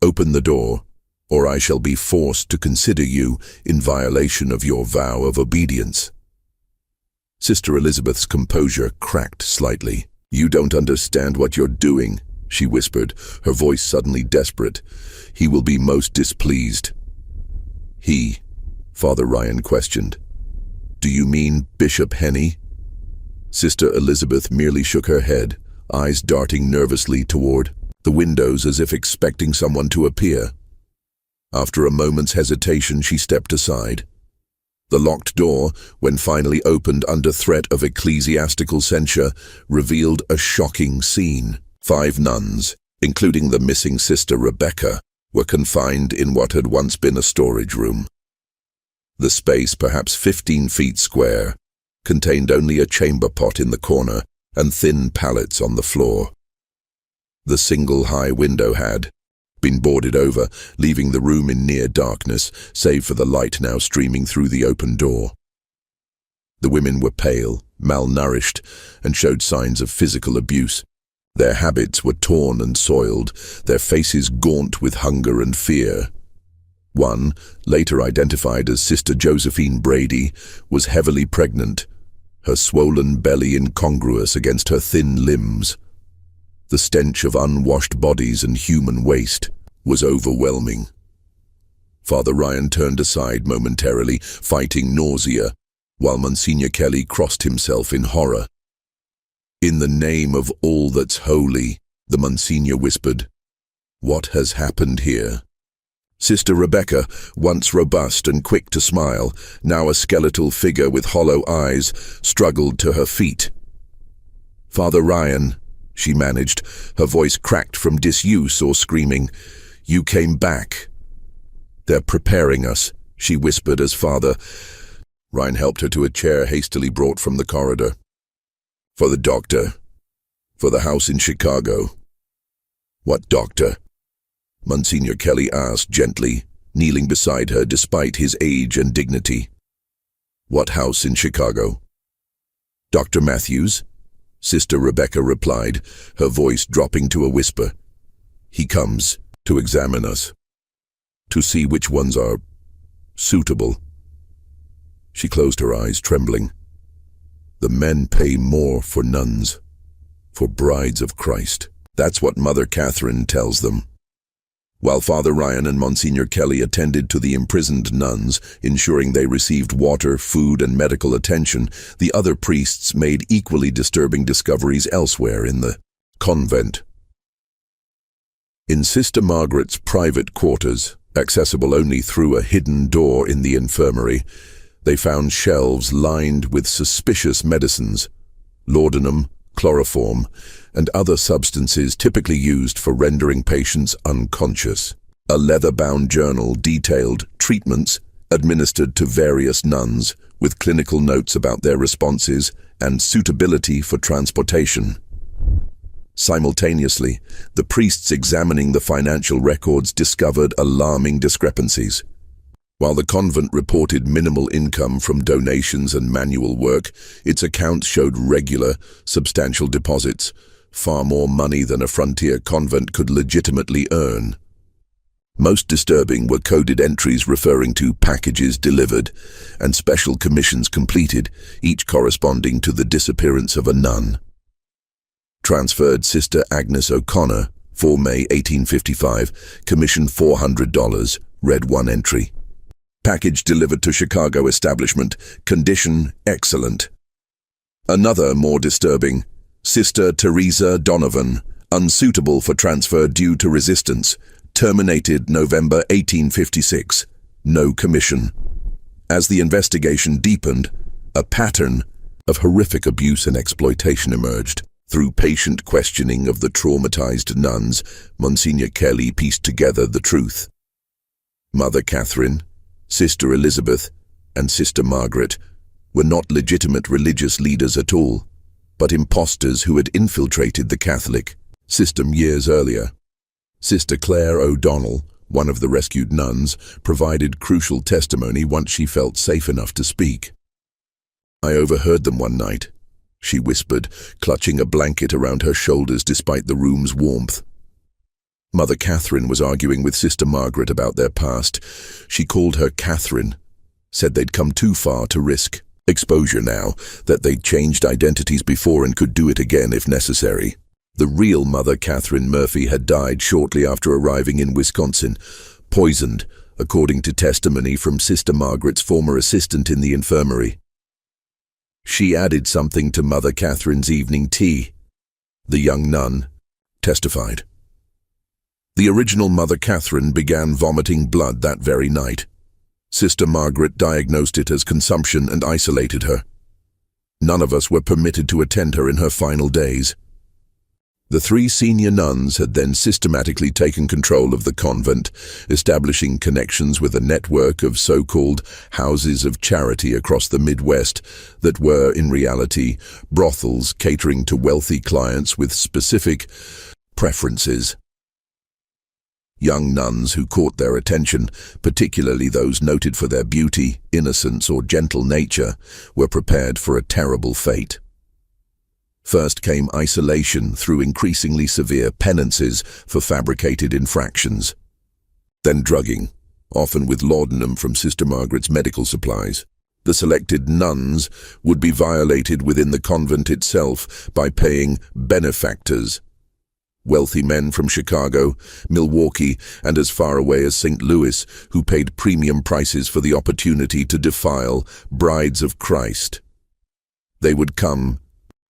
Open the door, or I shall be forced to consider you in violation of your vow of obedience." Sister Elizabeth's composure cracked slightly. "You don't understand what you're doing," she whispered, her voice suddenly desperate. "He will be most displeased." "He?" Father Ryan questioned. "Do you mean Bishop Henny?" Sister Elizabeth merely shook her head, eyes darting nervously toward the windows as if expecting someone to appear. After a moment's hesitation, she stepped aside. The locked door, when finally opened under threat of ecclesiastical censure, revealed a shocking scene. 5 nuns, including the missing Sister Rebecca, were confined in what had once been a storage room. The space, perhaps 15 feet square, contained only a chamber pot in the corner and thin pallets on the floor. The single high window had been boarded over, leaving the room in near darkness, save for the light now streaming through the open door. The women were pale, malnourished, and showed signs of physical abuse. Their habits were torn and soiled, their faces gaunt with hunger and fear. One, later identified as Sister Josephine Brady, was heavily pregnant, her swollen belly incongruous against her thin limbs. The stench of unwashed bodies and human waste was overwhelming. Father Ryan turned aside momentarily, fighting nausea, while Monsignor Kelly crossed himself in horror. "In the name of all that's holy," the Monsignor whispered, "what has happened here?" Sister Rebecca, once robust and quick to smile, now a skeletal figure with hollow eyes, struggled to her feet. "Father Ryan," she managed, her voice cracked from disuse or screaming, "you came back." "They're preparing us," she whispered as Father Ryan helped her to a chair hastily brought from the corridor. "For the doctor. For the house in Chicago." "What doctor?" Monsignor Kelly asked gently, kneeling beside her despite his age and dignity. "What house in Chicago?" "Dr. Matthews," Sister Rebecca replied, her voice dropping to a whisper. "He comes to examine us, to see which ones are suitable." She closed her eyes, trembling. "The men pay more for nuns, for brides of Christ. That's what Mother Catherine tells them." While Father Ryan and Monsignor Kelly attended to the imprisoned nuns, ensuring they received water, food, and medical attention, the other priests made equally disturbing discoveries elsewhere in the convent. In Sister Margaret's private quarters, accessible only through a hidden door in the infirmary, they found shelves lined with suspicious medicines, laudanum, chloroform, and other substances typically used for rendering patients unconscious. A leather-bound journal detailed treatments administered to various nuns with clinical notes about their responses and suitability for transportation. Simultaneously, the priests examining the financial records discovered alarming discrepancies. While the convent reported minimal income from donations and manual work, its accounts showed regular, substantial deposits, far more money than a frontier convent could legitimately earn. Most disturbing were coded entries referring to packages delivered and special commissions completed, each corresponding to the disappearance of a nun. Transferred Sister Agnes O'Connor, 4 May 1855, commission $400, read one entry. Package delivered to Chicago establishment, condition excellent. Another more disturbing, Sister Teresa Donovan, unsuitable for transfer due to resistance, terminated November 1856, no commission. As the investigation deepened, a pattern of horrific abuse and exploitation emerged. Through patient questioning of the traumatized nuns, Monsignor Kelly pieced together the truth. Mother Catherine, Sister Elizabeth, and Sister Margaret were not legitimate religious leaders at all, but impostors who had infiltrated the Catholic system years earlier. Sister Claire O'Donnell, one of the rescued nuns, provided crucial testimony once she felt safe enough to speak. "I overheard them one night," she whispered, clutching a blanket around her shoulders despite the room's warmth. Mother Catherine was arguing with Sister Margaret about their past. She called her Catherine, said they'd come too far to risk exposure now, that they'd changed identities before and could do it again if necessary. The real Mother Catherine Murphy had died shortly after arriving in Wisconsin, poisoned, according to testimony from Sister Margaret's former assistant in the infirmary. She added something to Mother Catherine's evening tea, the young nun testified. The original Mother Catherine began vomiting blood that very night. Sister Margaret diagnosed it as consumption and isolated her. None of us were permitted to attend her in her final days. The 3 senior nuns had then systematically taken control of the convent, establishing connections with a network of so-called houses of charity across the Midwest that were, in reality, brothels catering to wealthy clients with specific preferences. Young nuns who caught their attention, particularly those noted for their beauty, innocence, or gentle nature, were prepared for a terrible fate. First came isolation through increasingly severe penances for fabricated infractions. Then drugging, often with laudanum from Sister Margaret's medical supplies. The selected nuns would be violated within the convent itself by paying benefactors, wealthy men from Chicago, Milwaukee, and as far away as St. Louis, who paid premium prices for the opportunity to defile brides of Christ. They would come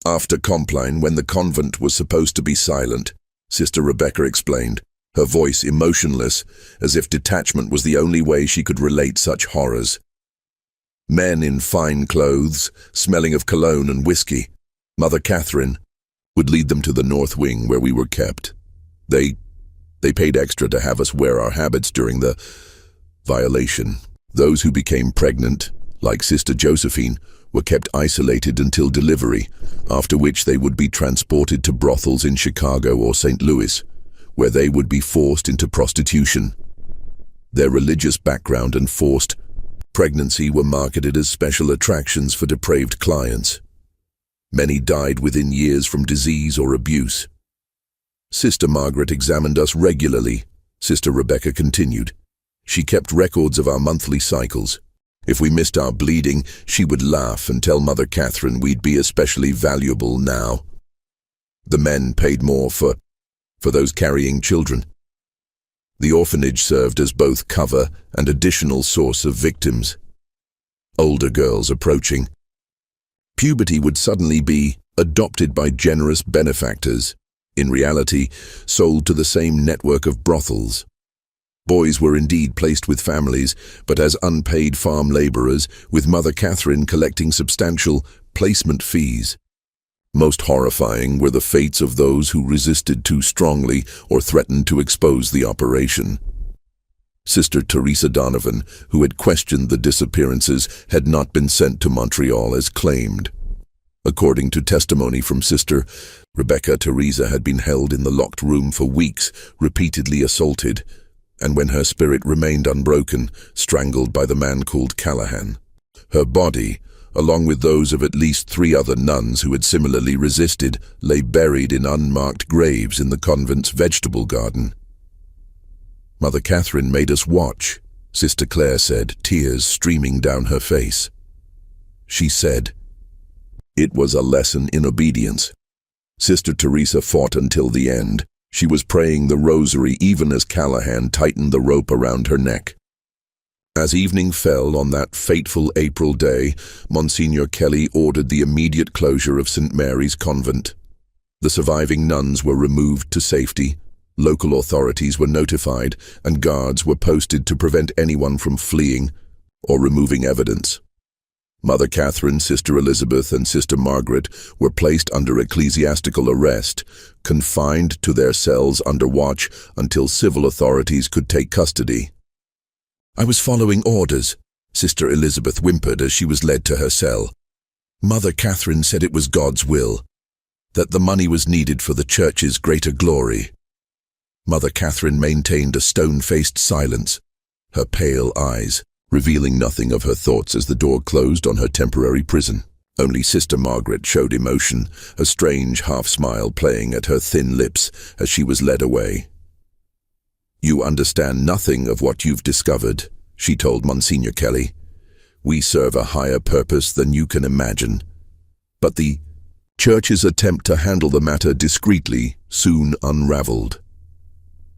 after Compline, when the convent was supposed to be silent, Sister Rebecca explained, her voice emotionless, as if detachment was the only way she could relate such horrors. Men in fine clothes, smelling of cologne and whiskey, Mother Catherine, would lead them to the north wing where we were kept. They paid extra to have us wear our habits during the violation. Those who became pregnant, like Sister Josephine, were kept isolated until delivery, after which they would be transported to brothels in Chicago or St. Louis, where they would be forced into prostitution. Their religious background and forced pregnancy were marketed as special attractions for depraved clients. Many died within years from disease or abuse. Sister Margaret examined us regularly, Sister Rebecca continued. She kept records of our monthly cycles. If we missed our bleeding, she would laugh and tell Mother Catherine we'd be especially valuable now. The men paid more for those carrying children. The orphanage served as both cover and additional source of victims. Older girls approaching puberty would suddenly be adopted by generous benefactors, in reality sold to the same network of brothels. Boys were indeed placed with families, but as unpaid farm laborers, with Mother Catherine collecting substantial placement fees. Most horrifying were the fates of those who resisted too strongly or threatened to expose the operation. Sister Teresa Donovan, who had questioned the disappearances, had not been sent to Montreal as claimed. According to testimony from Sister Rebecca, Teresa had been held in the locked room for weeks, repeatedly assaulted, and when her spirit remained unbroken, strangled by the man called Callahan. Her body, along with those of at least 3 other nuns who had similarly resisted, lay buried in unmarked graves in the convent's vegetable garden. "Mother Catherine made us watch," Sister Claire said, tears streaming down her face. She said, "It was a lesson in obedience." Sister Teresa fought until the end. She was praying the rosary even as Callahan tightened the rope around her neck. As evening fell on that fateful April day, Monsignor Kelly ordered the immediate closure of St. Mary's Convent. The surviving nuns were removed to safety, local authorities were notified, and guards were posted to prevent anyone from fleeing or removing evidence. Mother Catherine, Sister Elizabeth, and Sister Margaret were placed under ecclesiastical arrest, confined to their cells under watch until civil authorities could take custody. "I was following orders," Sister Elizabeth whimpered as she was led to her cell. "Mother Catherine said it was God's will, that the money was needed for the church's greater glory." Mother Catherine maintained a stone-faced silence, her pale eyes revealing nothing of her thoughts as the door closed on her temporary prison. Only Sister Margaret showed emotion, a strange half-smile playing at her thin lips as she was led away. "You understand nothing of what you've discovered," she told Monsignor Kelly. "We serve a higher purpose than you can imagine." But the church's attempt to handle the matter discreetly soon unraveled.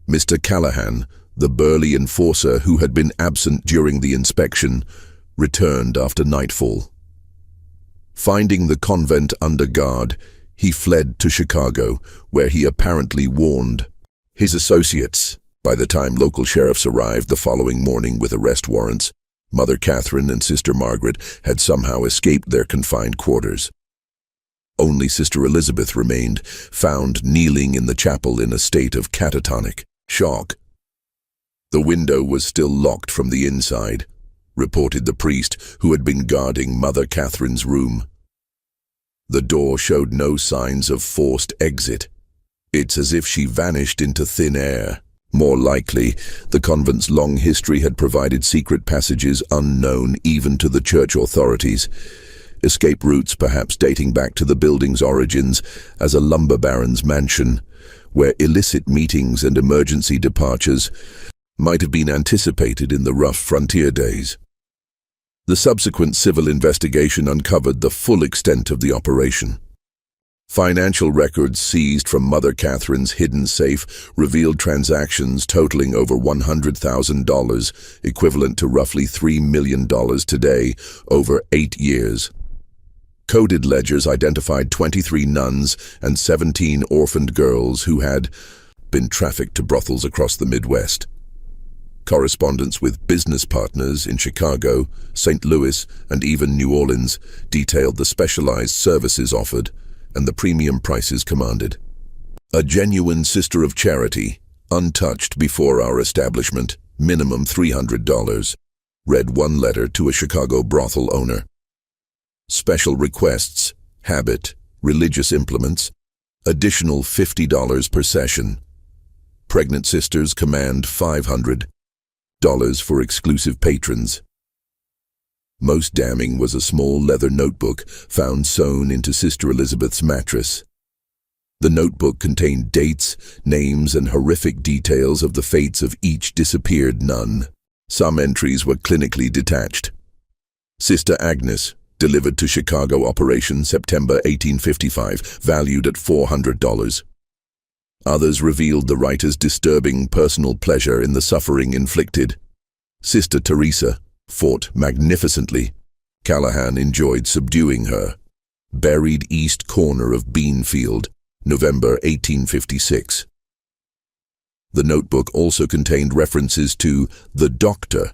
Mr. Callahan, the burly enforcer who had been absent during the inspection, returned after nightfall. Finding the convent under guard, he fled to Chicago, where he apparently warned his associates. By the time local sheriffs arrived the following morning with arrest warrants, Mother Catherine and Sister Margaret had somehow escaped their confined quarters. Only Sister Elizabeth remained, found kneeling in the chapel in a state of catatonic shock. "The window was still locked from the inside," reported the priest who had been guarding Mother Catherine's room. "The door showed no signs of forced exit. It's as if she vanished into thin air." More likely, the convent's long history had provided secret passages unknown even to the church authorities. Escape routes perhaps dating back to the building's origins as a lumber baron's mansion, where illicit meetings and emergency departures might have been anticipated in the rough frontier days. The subsequent civil investigation uncovered the full extent of the operation. Financial records seized from Mother Catherine's hidden safe revealed transactions totaling over $100,000, equivalent to roughly $3 million today, over 8 years. Coded ledgers identified 23 nuns and 17 orphaned girls who had been trafficked to brothels across the Midwest. Correspondence with business partners in Chicago, St. Louis, and even New Orleans detailed the specialized services offered and the premium prices commanded. "A genuine sister of charity, untouched before our establishment, minimum $300, read one letter to a Chicago brothel owner. Special requests, habit, religious implements, additional $50 per session. Pregnant sisters command $500 for exclusive patrons." Most damning was a small leather notebook found sewn into Sister Elizabeth's mattress. The notebook contained dates, names, and horrific details of the fates of each disappeared nun. Some entries were clinically detached. Sister Agnes, delivered to Chicago Operation September 1855, valued at $400. Others revealed the writer's disturbing personal pleasure in the suffering inflicted. Sister Teresa fought magnificently. Callahan enjoyed subduing her. Buried east corner of Beanfield, November 1856. The notebook also contained references to the doctor,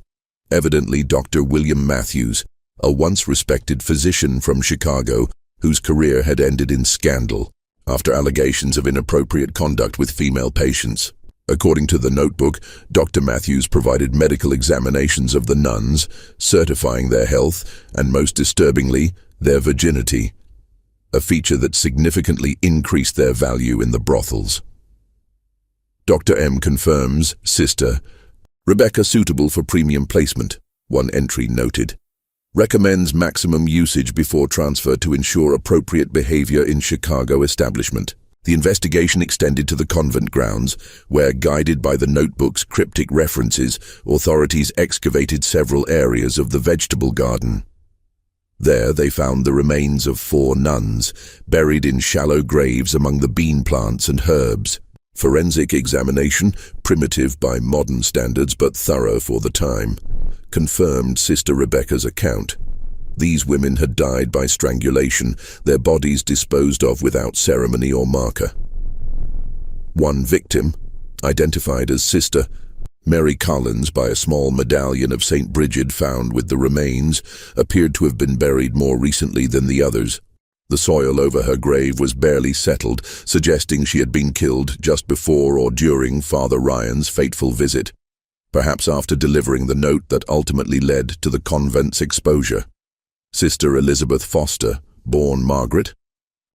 evidently Dr. William Matthews, a once-respected physician from Chicago whose career had ended in scandal after allegations of inappropriate conduct with female patients. According to the notebook, Dr. Matthews provided medical examinations of the nuns, certifying their health and, most disturbingly, their virginity, a feature that significantly increased their value in the brothels. Dr. M confirms, Sister Rebecca suitable for premium placement, one entry noted. Recommends maximum usage before transfer to ensure appropriate behavior in Chicago establishment. The investigation extended to the convent grounds, where, guided by the notebook's cryptic references, authorities excavated several areas of the vegetable garden. There they found the remains of 4 nuns, buried in shallow graves among the bean plants and herbs. Forensic examination, primitive by modern standards but thorough for the time, confirmed Sister Rebecca's account. These women had died by strangulation, their bodies disposed of without ceremony or marker. One victim, identified as Sister Mary Collins by a small medallion of St. Bridget found with the remains, appeared to have been buried more recently than the others. The soil over her grave was barely settled, suggesting she had been killed just before or during Father Ryan's fateful visit, perhaps after delivering the note that ultimately led to the convent's exposure. Sister Elizabeth Foster, born Margaret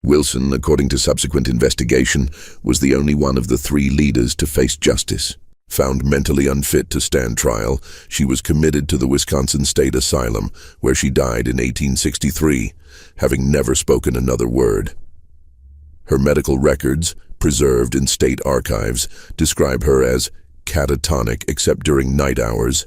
Wilson, according to subsequent investigation, was the only one of the 3 leaders to face justice. Found mentally unfit to stand trial, she was committed to the Wisconsin State Asylum, where she died in 1863, having never spoken another word. Her medical records, preserved in state archives, describe her as catatonic except during night hours,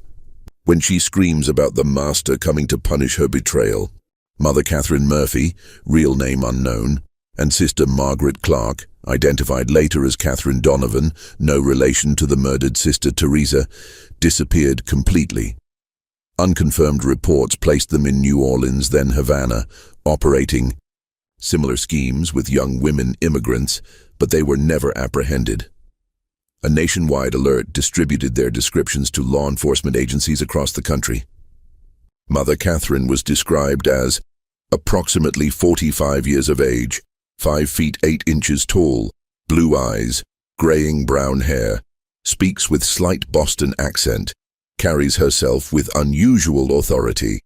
when she screams about the master coming to punish her betrayal. Mother Catherine Murphy, real name unknown, and Sister Margaret Clark, identified later as Catherine Donovan, no relation to the murdered Sister Teresa, disappeared completely. Unconfirmed reports placed them in New Orleans, then Havana, operating similar schemes with young women immigrants, but they were never apprehended. A nationwide alert distributed their descriptions to law enforcement agencies across the country. Mother Catherine was described as approximately 45 years of age, 5 feet 8 inches tall, blue eyes, graying brown hair, speaks with slight Boston accent, carries herself with unusual authority.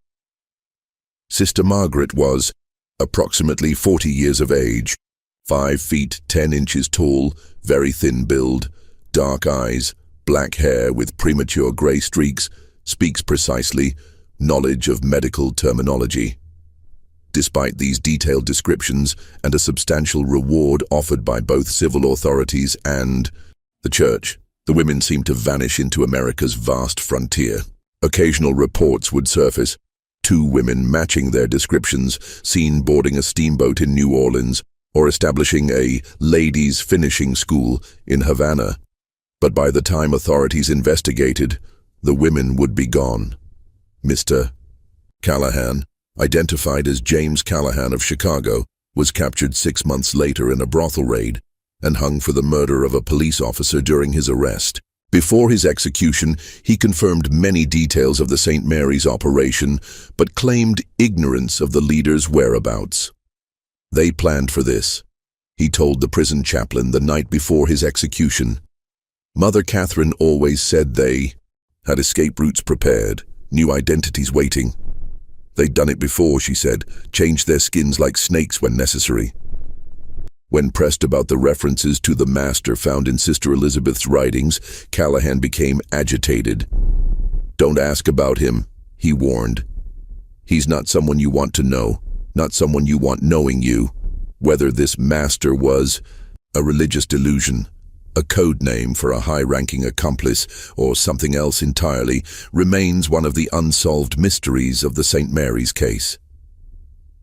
Sister Margaret was approximately 40 years of age, 5 feet 10 inches tall, very thin build, dark eyes, black hair with premature gray streaks, speaks precisely, knowledge of medical terminology. Despite these detailed descriptions and a substantial reward offered by both civil authorities and the church, the women seemed to vanish into America's vast frontier. Occasional reports would surface, 2 women matching their descriptions, seen boarding a steamboat in New Orleans or establishing a ladies' finishing school in Havana. But by the time authorities investigated, the women would be gone. Mr. Callahan, identified as James Callahan of Chicago, was captured 6 months later in a brothel raid and hung for the murder of a police officer during his arrest. Before his execution, he confirmed many details of the St. Mary's operation, but claimed ignorance of the leaders' whereabouts. They planned for this, he told the prison chaplain the night before his execution. Mother Catherine always said they had escape routes prepared, new identities waiting. They'd done it before, she said, changed their skins like snakes when necessary. When pressed about the references to the master found in Sister Elizabeth's writings, Callahan became agitated. Don't ask about him, he warned. He's not someone you want to know, not someone you want knowing you. Whether this master was a religious delusion, a code name for a high-ranking accomplice, or something else entirely, remains one of the unsolved mysteries of the St. Mary's case.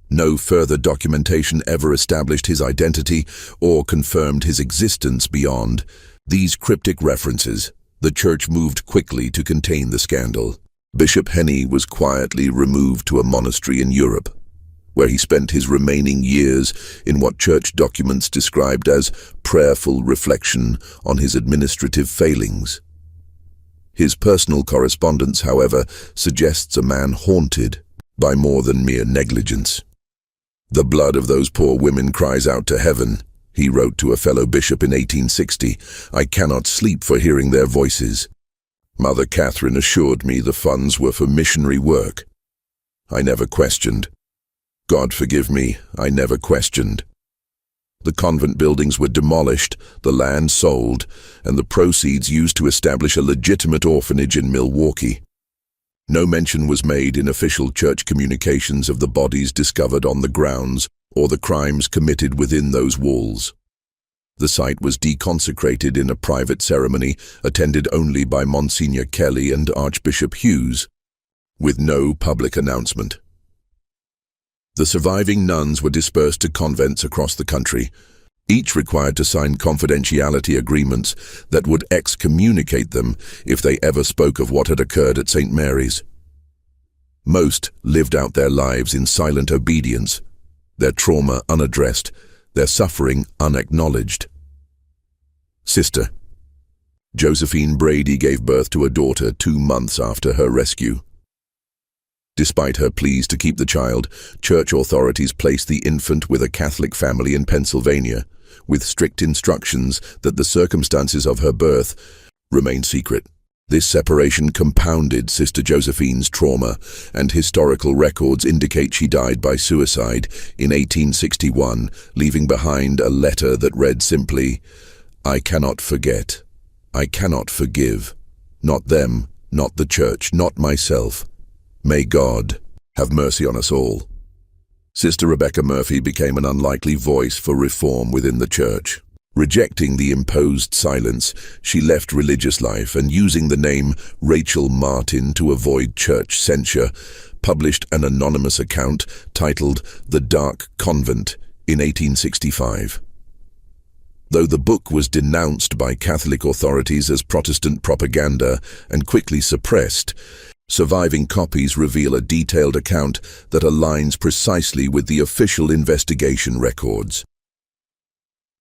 No further documentation ever established his identity or confirmed his existence beyond these cryptic references. The church moved quickly to contain the scandal. Bishop Henney was quietly removed to a monastery in Europe, where he spent his remaining years in what church documents described as prayerful reflection on his administrative failings. His personal correspondence, however, suggests a man haunted by more than mere negligence. The blood of those poor women cries out to heaven, He wrote to a fellow bishop in 1860, "I cannot sleep for hearing their voices. Mother Catherine assured me the funds were for missionary work. I never questioned. God forgive me, I never questioned." The convent buildings were demolished, the land sold, and the proceeds used to establish a legitimate orphanage in Milwaukee. No mention was made in official church communications of the bodies discovered on the grounds or the crimes committed within those walls. The site was deconsecrated in a private ceremony attended only by Monsignor Kelly and Archbishop Hughes, with no public announcement. The surviving nuns were dispersed to convents across the country, each required to sign confidentiality agreements that would excommunicate them if they ever spoke of what had occurred at St. Mary's. Most lived out their lives in silent obedience, their trauma unaddressed, their suffering unacknowledged. Sister Josephine Brady gave birth to a daughter 2 months after her rescue. Despite her pleas to keep the child, church authorities placed the infant with a Catholic family in Pennsylvania, with strict instructions that the circumstances of her birth remain secret. This separation compounded Sister Josephine's trauma, and historical records indicate she died by suicide in 1861, leaving behind a letter that read simply, "I cannot forget. I cannot forgive. Not them, not the church, not myself. May God have mercy on us all." Sister Rebecca Murphy became an unlikely voice for reform within the church. Rejecting the imposed silence, she left religious life and, using the name Rachel Martin to avoid church censure, published an anonymous account titled The Dark Convent in 1865. Though the book was denounced by Catholic authorities as Protestant propaganda and quickly suppressed, surviving copies reveal a detailed account that aligns precisely with the official investigation records.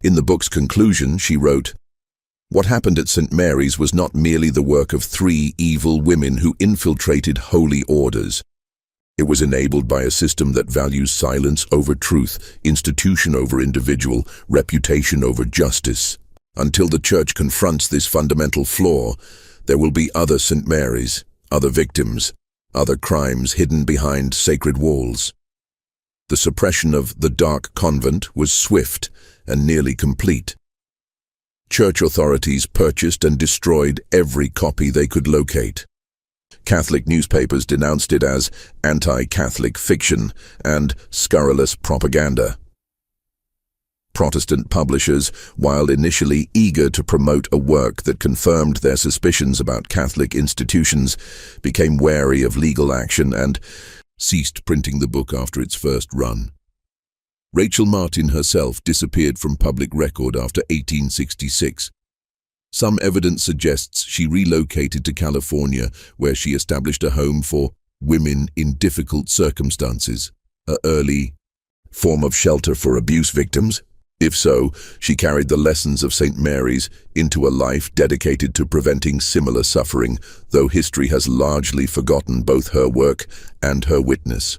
In the book's conclusion, she wrote, "What happened at St. Mary's was not merely the work of 3 evil women who infiltrated holy orders. It was enabled by a system that values silence over truth, institution over individual, reputation over justice. Until the church confronts this fundamental flaw, there will be other St. Mary's, other victims, other crimes hidden behind sacred walls." The suppression of the Dark Convent was swift and nearly complete. Church authorities purchased and destroyed every copy they could locate. Catholic newspapers denounced it as anti-Catholic fiction and scurrilous propaganda. Protestant publishers, while initially eager to promote a work that confirmed their suspicions about Catholic institutions, became wary of legal action and ceased printing the book after its first run. Rachel Martin herself disappeared from public record after 1866. Some evidence suggests she relocated to California, where she established a home for women in difficult circumstances, an early form of shelter for abuse victims. If so, she carried the lessons of St. Mary's into a life dedicated to preventing similar suffering, though history has largely forgotten both her work and her witness.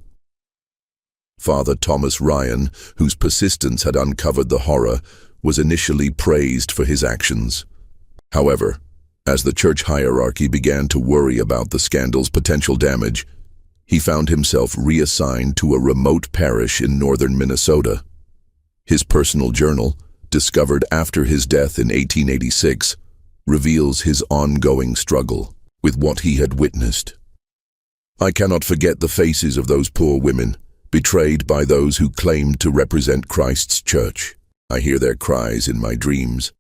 Father Thomas Ryan, whose persistence had uncovered the horror, was initially praised for his actions. However, as the church hierarchy began to worry about the scandal's potential damage, he found himself reassigned to a remote parish in northern Minnesota. His personal journal, discovered after his death in 1886, reveals his ongoing struggle with what he had witnessed. "I cannot forget the faces of those poor women, betrayed by those who claimed to represent Christ's church. I hear their cries in my dreams.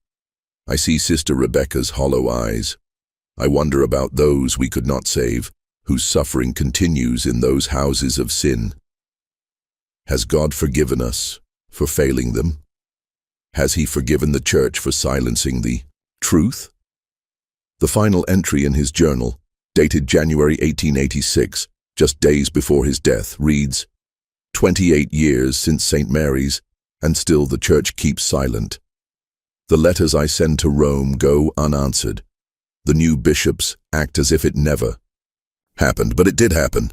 I see Sister Rebecca's hollow eyes. I wonder about those we could not save, whose suffering continues in those houses of sin. Has God forgiven us for failing them? Has He forgiven the church for silencing the truth?" The final entry in his journal, dated January 1886, just days before his death, reads, 28 years since St. Mary's, and still the church keeps silent. The letters I send to Rome go unanswered. The new bishops act as if it never happened, but it did happen.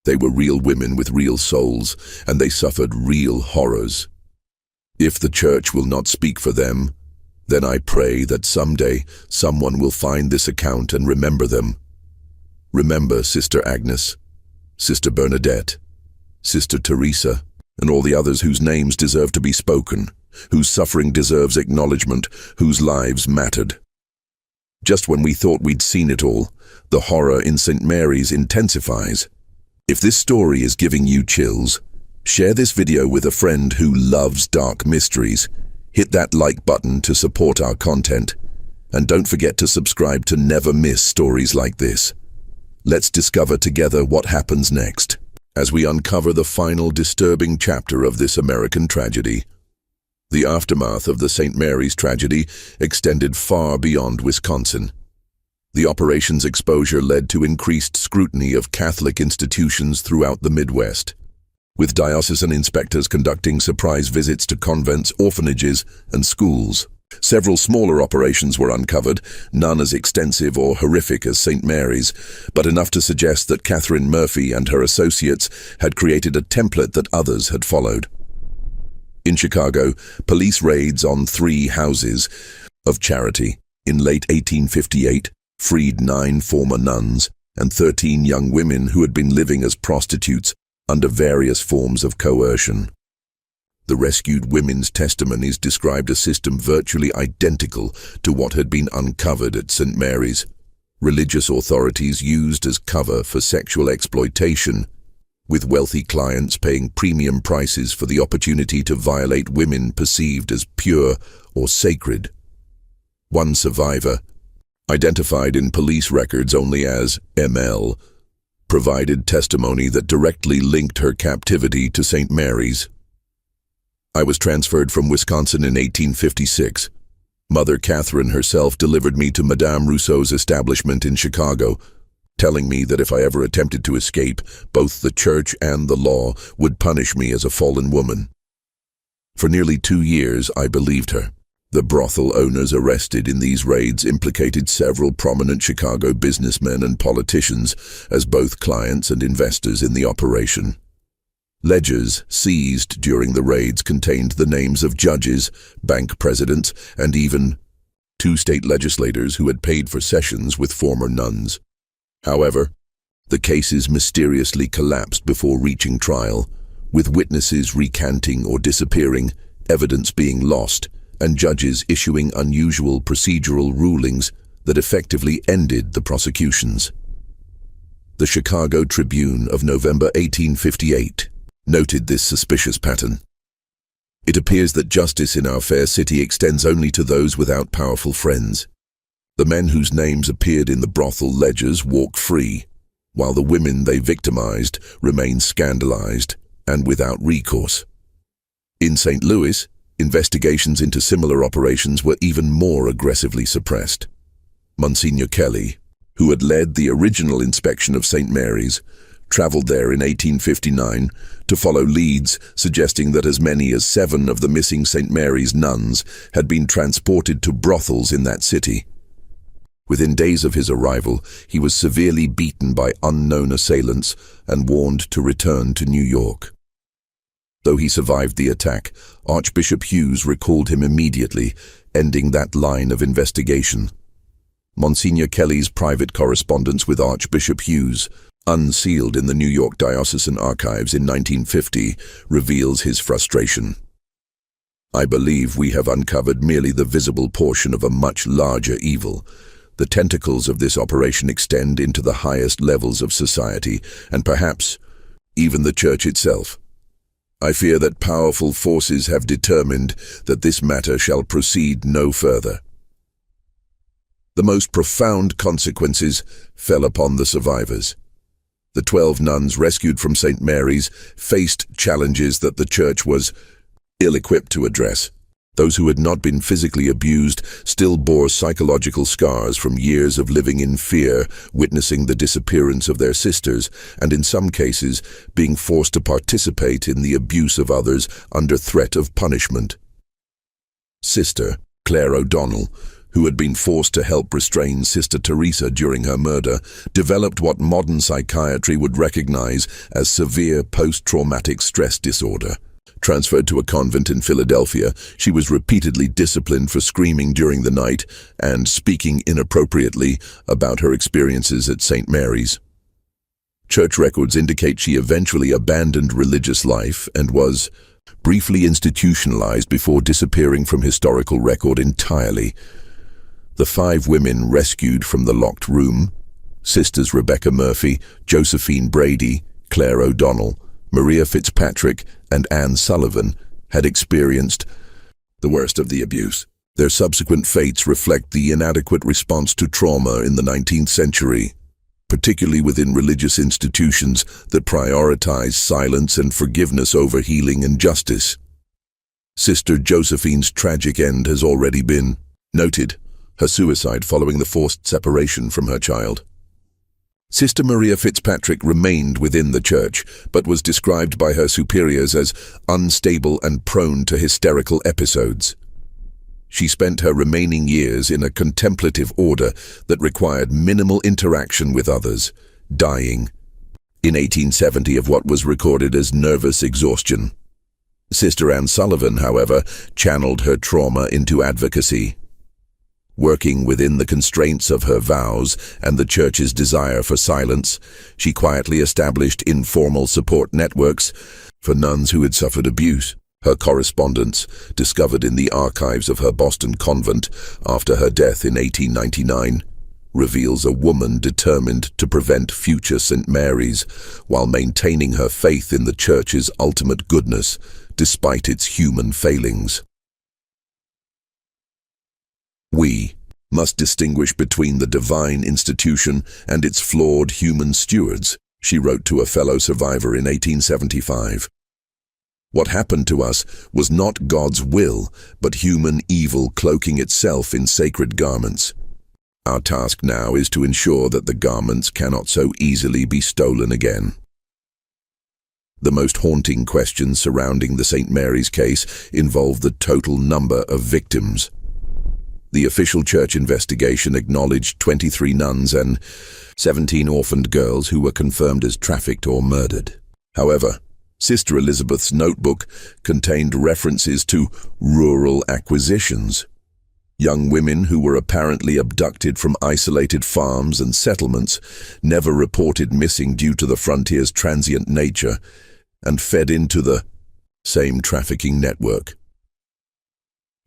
They were real women with real souls, and they suffered real horrors. If the church will not speak for them, then I pray that someday someone will find this account and remember them. Remember Sister Agnes, Sister Bernadette, Sister Teresa, and all the others whose names deserve to be spoken, whose suffering deserves acknowledgement, whose lives mattered. Just when we thought we'd seen it all, the horror in St. Mary's intensifies. If this story is giving you chills, share this video with a friend who loves dark mysteries. Hit that like button to support our content, and don't forget to subscribe to never miss stories like this. Let's discover together what happens next, as we uncover the final disturbing chapter of this American tragedy. The aftermath of the St. Mary's tragedy extended far beyond Wisconsin. The operation's exposure led to increased scrutiny of Catholic institutions throughout the Midwest, with diocesan inspectors conducting surprise visits to convents, orphanages, and schools. Several smaller operations were uncovered, none as extensive or horrific as St. Mary's, but enough to suggest that Catherine Murphy and her associates had created a template that others had followed. In Chicago, police raids on 3 houses of charity in late 1858 freed 9 former nuns and 13 young women who had been living as prostitutes under various forms of coercion. The rescued women's testimonies described a system virtually identical to what had been uncovered at St. Mary's. Religious authorities used as cover for sexual exploitation, with wealthy clients paying premium prices for the opportunity to violate women perceived as pure or sacred. One survivor, identified in police records only as ML, provided testimony that directly linked her captivity to St. Mary's. I was transferred from Wisconsin in 1856. Mother Catherine herself delivered me to Madame Rousseau's establishment in Chicago, telling me that if I ever attempted to escape, both the church and the law would punish me as a fallen woman. For nearly 2 years, I believed her. The brothel owners arrested in these raids implicated several prominent Chicago businessmen and politicians as both clients and investors in the operation. Ledgers seized during the raids contained the names of judges, bank presidents, and even 2 state legislators who had paid for sessions with former nuns. However, the cases mysteriously collapsed before reaching trial, with witnesses recanting or disappearing, evidence being lost, and judges issuing unusual procedural rulings that effectively ended the prosecutions. The Chicago Tribune of November 1858 noted this suspicious pattern. It appears that justice in our fair city extends only to those without powerful friends. The men whose names appeared in the brothel ledgers walk free, while the women they victimized remain scandalized and without recourse. In St. Louis, investigations into similar operations were even more aggressively suppressed. Monsignor Kelly, who had led the original inspection of St. Mary's, traveled there in 1859 to follow leads suggesting that as many as 7 of the missing St. Mary's nuns had been transported to brothels in that city. Within days of his arrival, he was severely beaten by unknown assailants and warned to return to New York. Though he survived the attack, Archbishop Hughes recalled him immediately, ending that line of investigation. Monsignor Kelly's private correspondence with Archbishop Hughes, unsealed in the New York Diocesan Archives in 1950, reveals his frustration. I believe we have uncovered merely the visible portion of a much larger evil. The tentacles of this operation extend into the highest levels of society, and perhaps even the church itself. I fear that powerful forces have determined that this matter shall proceed no further. The most profound consequences fell upon the survivors. The 12 nuns rescued from St. Mary's faced challenges that the church was ill-equipped to address. Those who had not been physically abused still bore psychological scars from years of living in fear, witnessing the disappearance of their sisters, and in some cases being forced to participate in the abuse of others under threat of punishment. Sister Claire O'Donnell, who had been forced to help restrain Sister Teresa during her murder, developed what modern psychiatry would recognize as severe post-traumatic stress disorder. Transferred to a convent in Philadelphia, she was repeatedly disciplined for screaming during the night and speaking inappropriately about her experiences at St. Mary's. Church records indicate she eventually abandoned religious life and was briefly institutionalized before disappearing from historical record entirely. The 5 women rescued from the locked room, Sisters Rebecca Murphy, Josephine Brady, Claire O'Donnell, Maria Fitzpatrick, and Anne Sullivan, had experienced the worst of the abuse. Their subsequent fates reflect the inadequate response to trauma in the 19th century, particularly within religious institutions that prioritize silence and forgiveness over healing and justice. Sister Josephine's tragic end has already been noted, her suicide following the forced separation from her child. Sister Maria Fitzpatrick remained within the church, but was described by her superiors as unstable and prone to hysterical episodes. She spent her remaining years in a contemplative order that required minimal interaction with others, dying in 1870 of what was recorded as nervous exhaustion. Sister Anne Sullivan, however, channeled her trauma into advocacy. Working within the constraints of her vows and the Church's desire for silence, she quietly established informal support networks for nuns who had suffered abuse. Her correspondence, discovered in the archives of her Boston convent after her death in 1899, reveals a woman determined to prevent future St. Mary's while maintaining her faith in the Church's ultimate goodness despite its human failings. We must distinguish between the divine institution and its flawed human stewards, she wrote to a fellow survivor in 1875. What happened to us was not God's will, but human evil cloaking itself in sacred garments. Our task now is to ensure that the garments cannot so easily be stolen again. The most haunting questions surrounding the St. Mary's case involve the total number of victims. The official church investigation acknowledged 23 nuns and 17 orphaned girls who were confirmed as trafficked or murdered. However, Sister Elizabeth's notebook contained references to rural acquisitions. Young women who were apparently abducted from isolated farms and settlements, never reported missing due to the frontier's transient nature, and fed into the same trafficking network.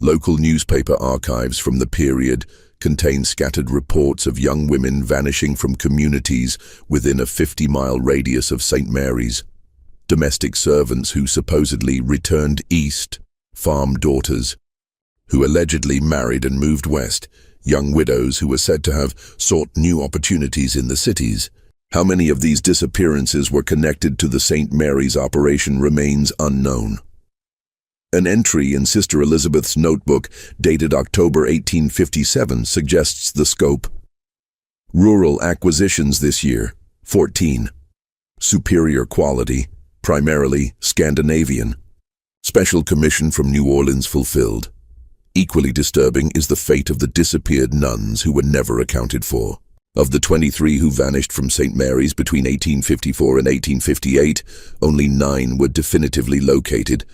Local newspaper archives from the period contain scattered reports of young women vanishing from communities within a 50-mile radius of St. Mary's, domestic servants who supposedly returned east, farm daughters who allegedly married and moved west, young widows who were said to have sought new opportunities in the cities. How many of these disappearances were connected to the St. Mary's operation remains unknown. An entry in Sister Elizabeth's notebook, dated October 1857, suggests the scope. Rural acquisitions this year, 14. Superior quality, primarily Scandinavian. Special commission from New Orleans fulfilled. Equally disturbing is the fate of the disappeared nuns who were never accounted for. Of the 23 who vanished from St. Mary's between 1854 and 1858, only 9 were definitively located.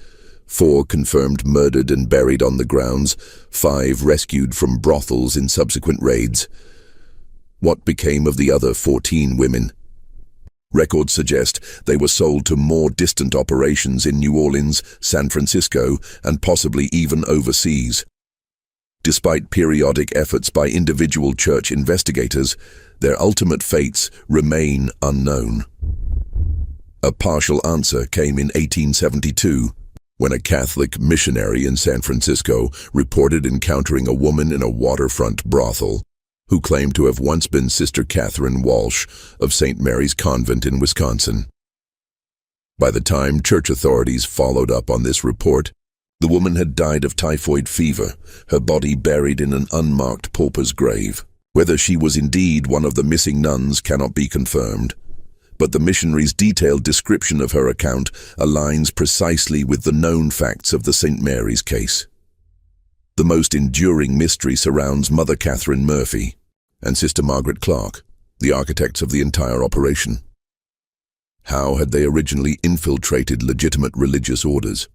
4 confirmed murdered and buried on the grounds, 5 rescued from brothels in subsequent raids. What became of the other 14 women? Records suggest they were sold to more distant operations in New Orleans, San Francisco, and possibly even overseas. Despite periodic efforts by individual church investigators, their ultimate fates remain unknown. A partial answer came in 1872, when a Catholic missionary in San Francisco reported encountering a woman in a waterfront brothel who claimed to have once been Sister Catherine Walsh of St. Mary's Convent in Wisconsin. By the time church authorities followed up on this report, the woman had died of typhoid fever, her body buried in an unmarked pauper's grave. Whether she was indeed one of the missing nuns cannot be confirmed, but the missionary's detailed description of her account aligns precisely with the known facts of the St. Mary's case. The most enduring mystery surrounds Mother Catherine Murphy and Sister Margaret Clark, the architects of the entire operation. How had they originally infiltrated legitimate religious orders?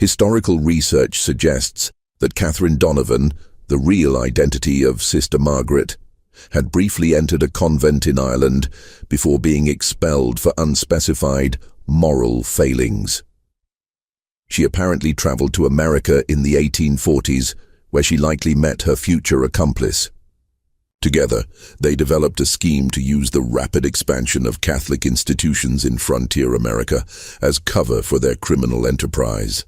Historical research suggests that Catherine Donovan, the real identity of Sister Margaret, had briefly entered a convent in Ireland before being expelled for unspecified moral failings. She apparently traveled to America in the 1840s, where she likely met her future accomplice. Together, they developed a scheme to use the rapid expansion of Catholic institutions in frontier America as cover for their criminal enterprise.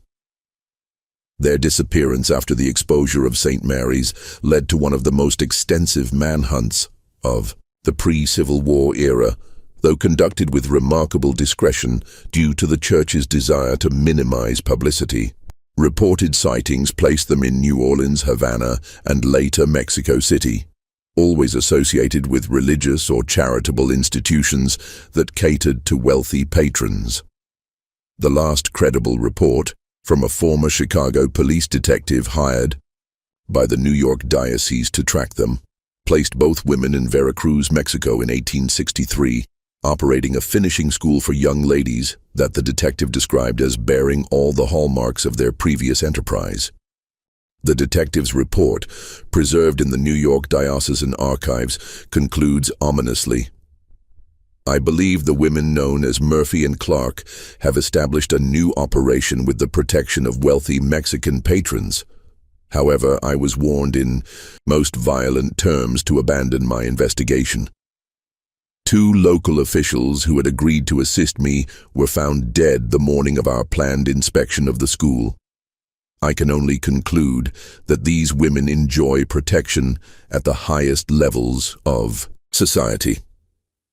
Their disappearance after the exposure of St. Mary's led to one of the most extensive manhunts of the pre-Civil War era, though conducted with remarkable discretion due to the Church's desire to minimize publicity. Reported sightings placed them in New Orleans, Havana, and later Mexico City, always associated with religious or charitable institutions that catered to wealthy patrons. The last credible report, from a former Chicago police detective hired by the New York Diocese to track them, placed both women in Veracruz, Mexico in 1863, operating a finishing school for young ladies that the detective described as bearing all the hallmarks of their previous enterprise. The detective's report, preserved in the New York Diocesan Archives, concludes ominously, "I believe the women known as Murphy and Clark have established a new operation with the protection of wealthy Mexican patrons. However, I was warned in most violent terms to abandon my investigation. 2 local officials who had agreed to assist me were found dead the morning of our planned inspection of the school. I can only conclude that these women enjoy protection at the highest levels of society."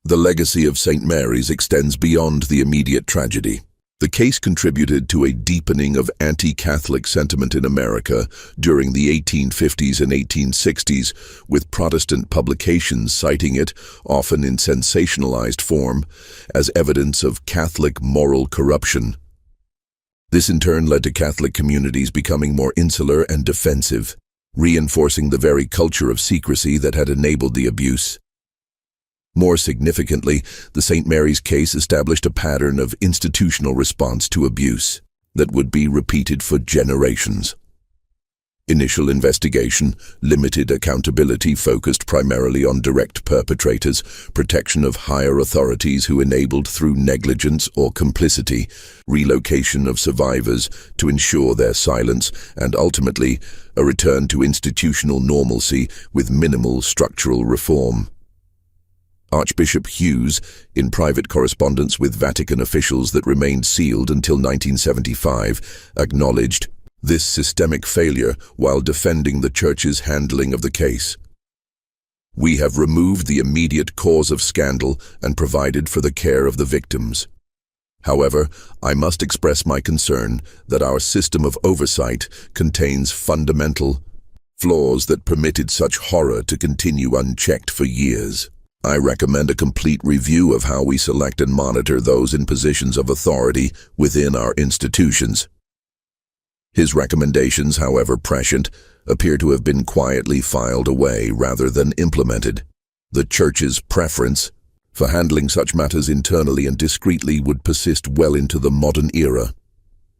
The legacy of St. Mary's extends beyond the immediate tragedy. The case contributed to a deepening of anti-Catholic sentiment in America during the 1850s and 1860s, with Protestant publications citing it, often in sensationalized form, as evidence of Catholic moral corruption. This in turn led to Catholic communities becoming more insular and defensive, reinforcing the very culture of secrecy that had enabled the abuse. More significantly, the St. Mary's case established a pattern of institutional response to abuse that would be repeated for generations. Initial investigation, limited accountability focused primarily on direct perpetrators, protection of higher authorities who enabled through negligence or complicity, relocation of survivors to ensure their silence, and ultimately, a return to institutional normalcy with minimal structural reform. Archbishop Hughes, in private correspondence with Vatican officials that remained sealed until 1975, acknowledged this systemic failure while defending the Church's handling of the case. "We have removed the immediate cause of scandal and provided for the care of the victims. However, I must express my concern that our system of oversight contains fundamental flaws that permitted such horror to continue unchecked for years. I recommend a complete review of how we select and monitor those in positions of authority within our institutions." His recommendations, however prescient, appear to have been quietly filed away rather than implemented. The Church's preference for handling such matters internally and discreetly would persist well into the modern era.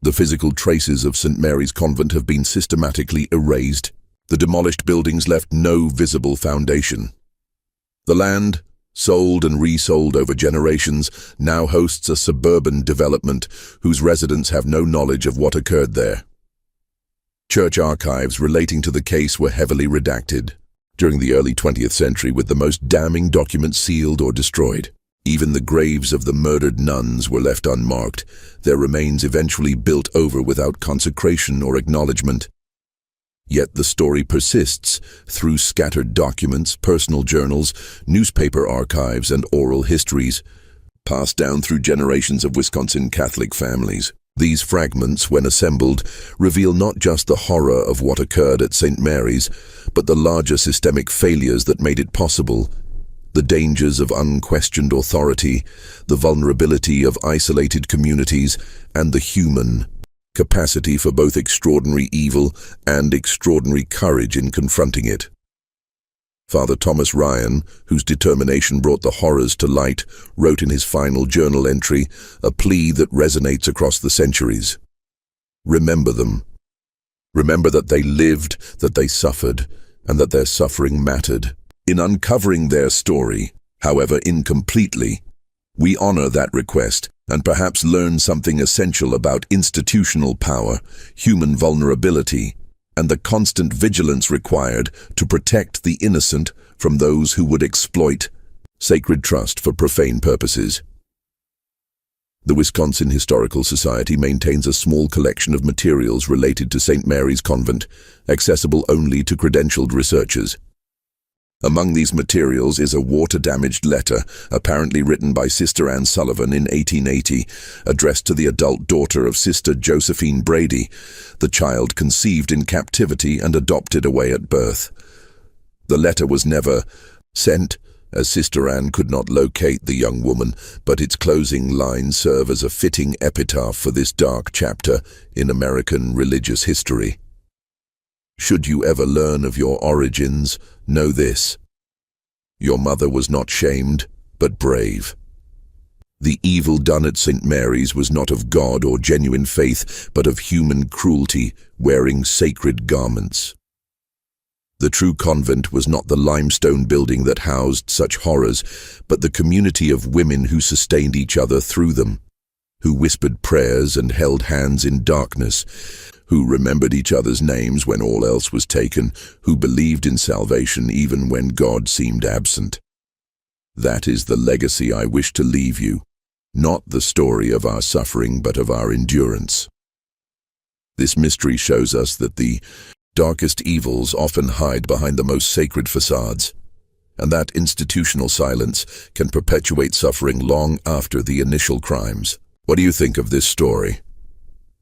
The physical traces of St. Mary's Convent have been systematically erased. The demolished buildings left no visible foundation. The land, sold and resold over generations, now hosts a suburban development whose residents have no knowledge of what occurred there. Church archives relating to the case were heavily redacted during the early 20th century, with the most damning documents sealed or destroyed. Even the graves of the murdered nuns were left unmarked, their remains eventually built over without consecration or acknowledgement. Yet the story persists through scattered documents, personal journals, newspaper archives, and oral histories, passed down through generations of Wisconsin Catholic families. These fragments, when assembled, reveal not just the horror of what occurred at St. Mary's, but the larger systemic failures that made it possible, the dangers of unquestioned authority, the vulnerability of isolated communities, and the human capacity for both extraordinary evil and extraordinary courage in confronting it. Father Thomas Ryan, whose determination brought the horrors to light, wrote in his final journal entry a plea that resonates across the centuries. Remember them. Remember that they lived, that they suffered, and that their suffering mattered. In uncovering their story, however incompletely, we honor that request and perhaps learn something essential about institutional power, human vulnerability, and the constant vigilance required to protect the innocent from those who would exploit sacred trust for profane purposes. The Wisconsin Historical Society maintains a small collection of materials related to St. Mary's Convent, accessible only to credentialed researchers. Among these materials is a water-damaged letter, apparently written by Sister Anne Sullivan in 1880, addressed to the adult daughter of Sister Josephine Brady, the child conceived in captivity and adopted away at birth. The letter was never sent, as Sister Anne could not locate the young woman, but its closing lines serve as a fitting epitaph for this dark chapter in American religious history. Should you ever learn of your origins, know this: your mother was not shamed, but brave. The evil done at St. Mary's was not of God or genuine faith, but of human cruelty, wearing sacred garments. The true convent was not the limestone building that housed such horrors, but the community of women who sustained each other through them, who whispered prayers and held hands in darkness, who remembered each other's names when all else was taken, who believed in salvation even when God seemed absent. That is the legacy I wish to leave you, not the story of our suffering but of our endurance. This mystery shows us that the darkest evils often hide behind the most sacred facades, and that institutional silence can perpetuate suffering long after the initial crimes. What do you think of this story?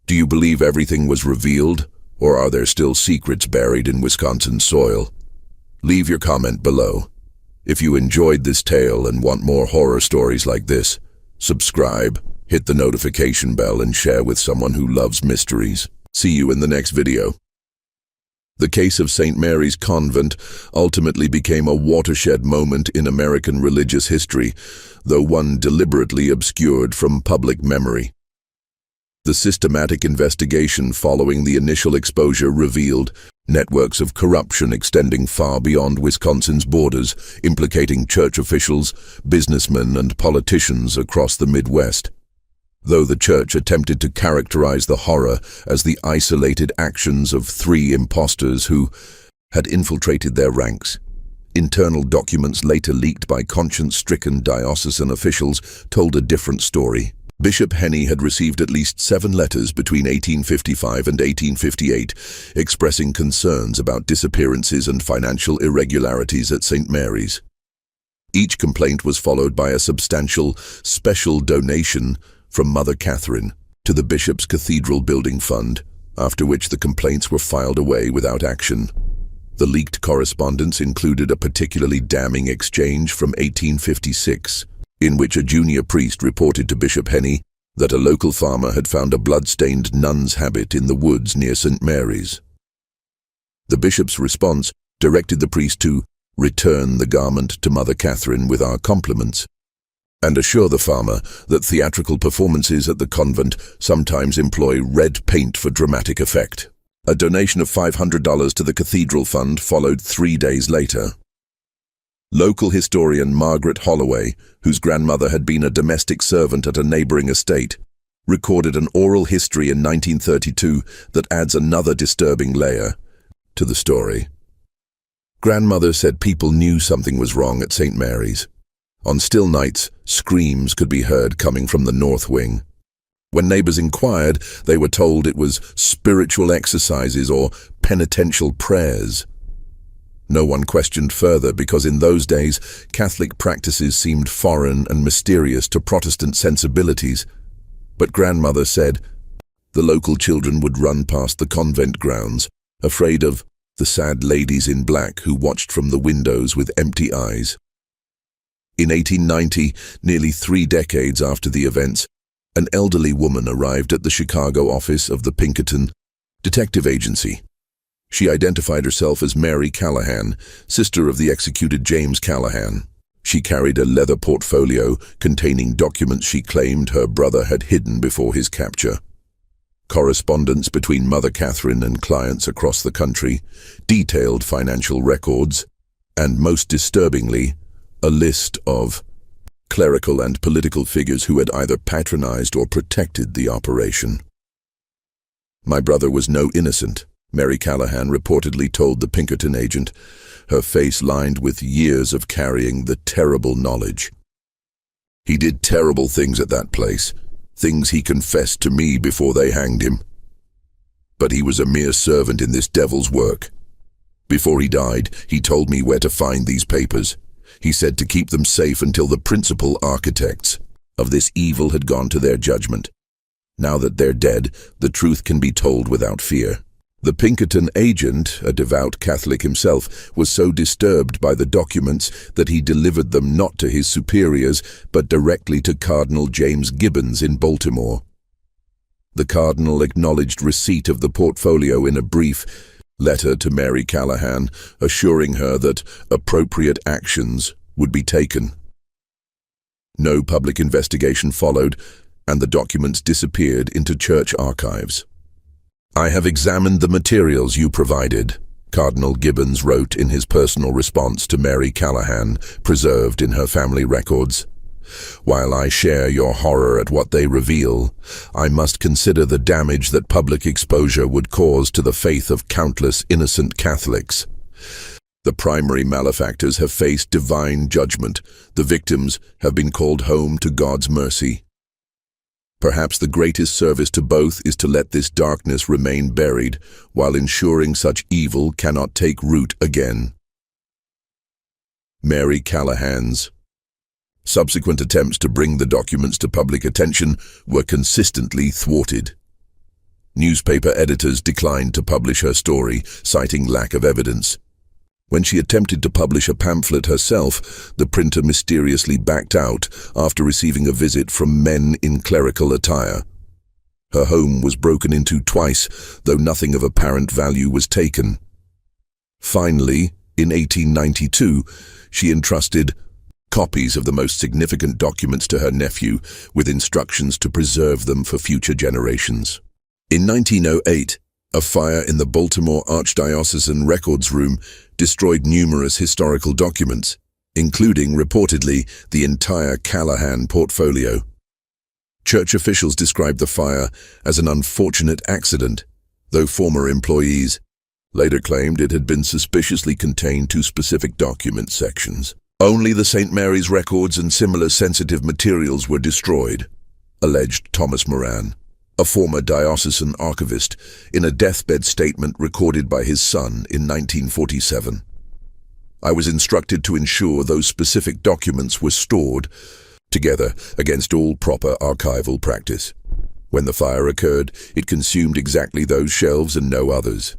Do you believe everything was revealed, or are there still secrets buried in Wisconsin soil? Leave your comment below. If you enjoyed this tale and want more horror stories like this, subscribe, hit the notification bell, and share with someone who loves mysteries. See you in the next video. The case of St. Mary's Convent ultimately became a watershed moment in American religious history, though one deliberately obscured from public memory. The systematic investigation following the initial exposure revealed networks of corruption extending far beyond Wisconsin's borders, implicating church officials, businessmen, and politicians across the Midwest. Though the church attempted to characterize the horror as the isolated actions of 3 impostors who had infiltrated their ranks, internal documents later leaked by conscience-stricken diocesan officials told a different story. Bishop Henney had received at least 7 letters between 1855 and 1858 expressing concerns about disappearances and financial irregularities at St. Mary's. Each complaint was followed by a substantial special donation from Mother Catherine to the bishop's cathedral building fund, after which the complaints were filed away without action. The leaked correspondence included a particularly damning exchange from 1856, in which a junior priest reported to Bishop Henney that a local farmer had found a blood-stained nun's habit in the woods near St. Mary's. The bishop's response directed the priest to return the garment to Mother Catherine with our compliments, and assure the farmer that theatrical performances at the convent sometimes employ red paint for dramatic effect. A donation of $500 to the cathedral fund followed 3 days later. Local historian Margaret Holloway, whose grandmother had been a domestic servant at a neighboring estate, recorded an oral history in 1932 that adds another disturbing layer to the story. Grandmother said people knew something was wrong at St. Mary's. On still nights, screams could be heard coming from the north wing. When neighbors inquired, they were told it was spiritual exercises or penitential prayers. No one questioned further because in those days, Catholic practices seemed foreign and mysterious to Protestant sensibilities. But grandmother said the local children would run past the convent grounds, afraid of the sad ladies in black who watched from the windows with empty eyes. In 1890, nearly 3 decades after the events, an elderly woman arrived at the Chicago office of the Pinkerton Detective Agency. She identified herself as Mary Callahan, sister of the executed James Callahan. She carried a leather portfolio containing documents she claimed her brother had hidden before his capture. correspondence between Mother Catherine and clients across the country, detailed financial records, and most disturbingly, a list of clerical and political figures who had either patronized or protected the operation. My brother was no innocent, Mary Callahan reportedly told the Pinkerton agent, her face lined with years of carrying the terrible knowledge. He did terrible things at that place, things he confessed to me before they hanged him. But he was a mere servant in this devil's work. Before he died, he told me where to find these papers. He said to keep them safe until the principal architects of this evil had gone to their judgment. Now that they're dead, the truth can be told without fear. The Pinkerton agent, a devout Catholic himself, was so disturbed by the documents that he delivered them not to his superiors, but directly to Cardinal James Gibbons in Baltimore. The cardinal acknowledged receipt of the portfolio in a brief letter to Mary Callahan, assuring her that appropriate actions would be taken. No public investigation followed, and the documents disappeared into church archives. "I have examined the materials you provided," Cardinal Gibbons wrote in his personal response to Mary Callahan, preserved in her family records. "While I share your horror at what they reveal, I must consider the damage that public exposure would cause to the faith of countless innocent Catholics. The primary malefactors have faced divine judgment. The victims have been called home to God's mercy. Perhaps the greatest service to both is to let this darkness remain buried, while ensuring such evil cannot take root again." Mary Callahan's subsequent attempts to bring the documents to public attention were consistently thwarted. Newspaper editors declined to publish her story, citing lack of evidence. When she attempted to publish a pamphlet herself, the printer mysteriously backed out after receiving a visit from men in clerical attire. Her home was broken into twice, though nothing of apparent value was taken. Finally, in 1892, she entrusted copies of the most significant documents to her nephew, with instructions to preserve them for future generations. In 1908, a fire in the Baltimore Archdiocesan Records Room destroyed numerous historical documents, including, reportedly, the entire Callahan portfolio. Church officials described the fire as an unfortunate accident, though former employees later claimed it had been suspiciously contained to specific document sections. Only the St. Mary's records and similar sensitive materials were destroyed, alleged Thomas Moran, a former diocesan archivist, in a deathbed statement recorded by his son in 1947. "I was instructed to ensure those specific documents were stored together against all proper archival practice. When the fire occurred, it consumed exactly those shelves and no others.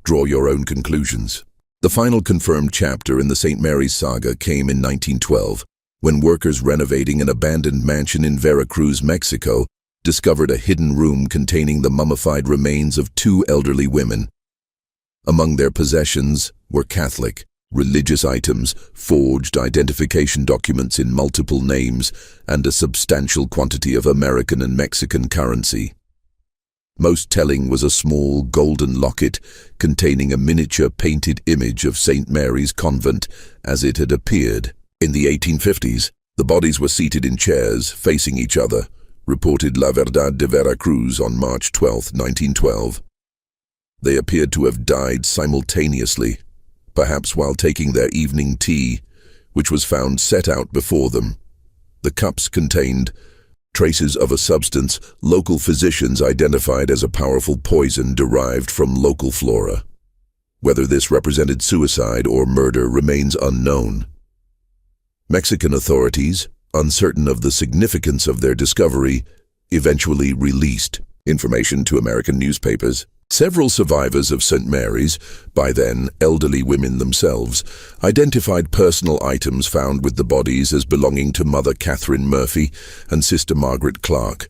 Draw your own conclusions." The final confirmed chapter in the St. Mary's saga came in 1912, when workers renovating an abandoned mansion in Veracruz, Mexico, discovered a hidden room containing the mummified remains of 2 elderly women. Among their possessions were Catholic, religious items, forged identification documents in multiple names, and a substantial quantity of American and Mexican currency. Most telling was a small golden locket containing a miniature painted image of St. Mary's Convent as it had appeared. In the 1850s, the bodies were seated in chairs facing each other, reported La Verdad de Veracruz on March 12, 1912. They appeared to have died simultaneously, perhaps while taking their evening tea, which was found set out before them. The cups contained traces of a substance local physicians identified as a powerful poison derived from local flora. Whether this represented suicide or murder remains unknown. Mexican authorities, uncertain of the significance of their discovery, eventually released information to American newspapers. Several survivors of St. Mary's, by then elderly women themselves, identified personal items found with the bodies as belonging to Mother Catherine Murphy and Sister Margaret Clark.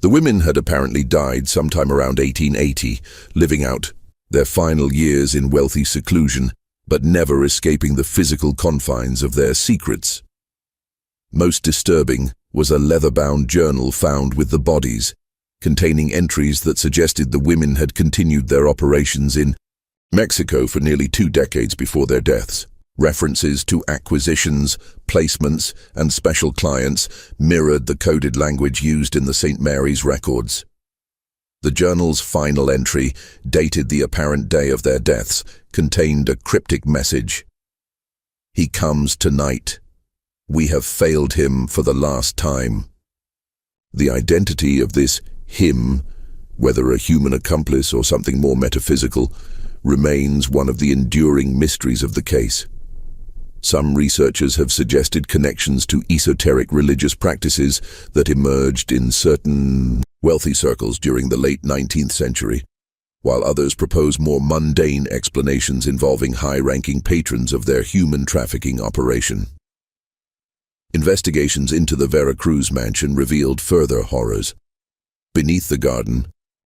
The women had apparently died sometime around 1880, living out their final years in wealthy seclusion, but never escaping the physical confines of their secrets. Most disturbing was a leather-bound journal found with the bodies. containing entries that suggested the women had continued their operations in Mexico for nearly 2 decades before their deaths. References to acquisitions, placements, and special clients mirrored the coded language used in the St. Mary's records. The journal's final entry, dated the apparent day of their deaths, contained a cryptic message. "He comes tonight. We have failed him for the last time." The identity of this him, whether a human accomplice or something more metaphysical, remains one of the enduring mysteries of the case. Some researchers have suggested connections to esoteric religious practices that emerged in certain wealthy circles during the late 19th century, while others propose more mundane explanations involving high-ranking patrons of their human trafficking operation. Investigations into the Veracruz mansion revealed further horrors. Beneath the garden,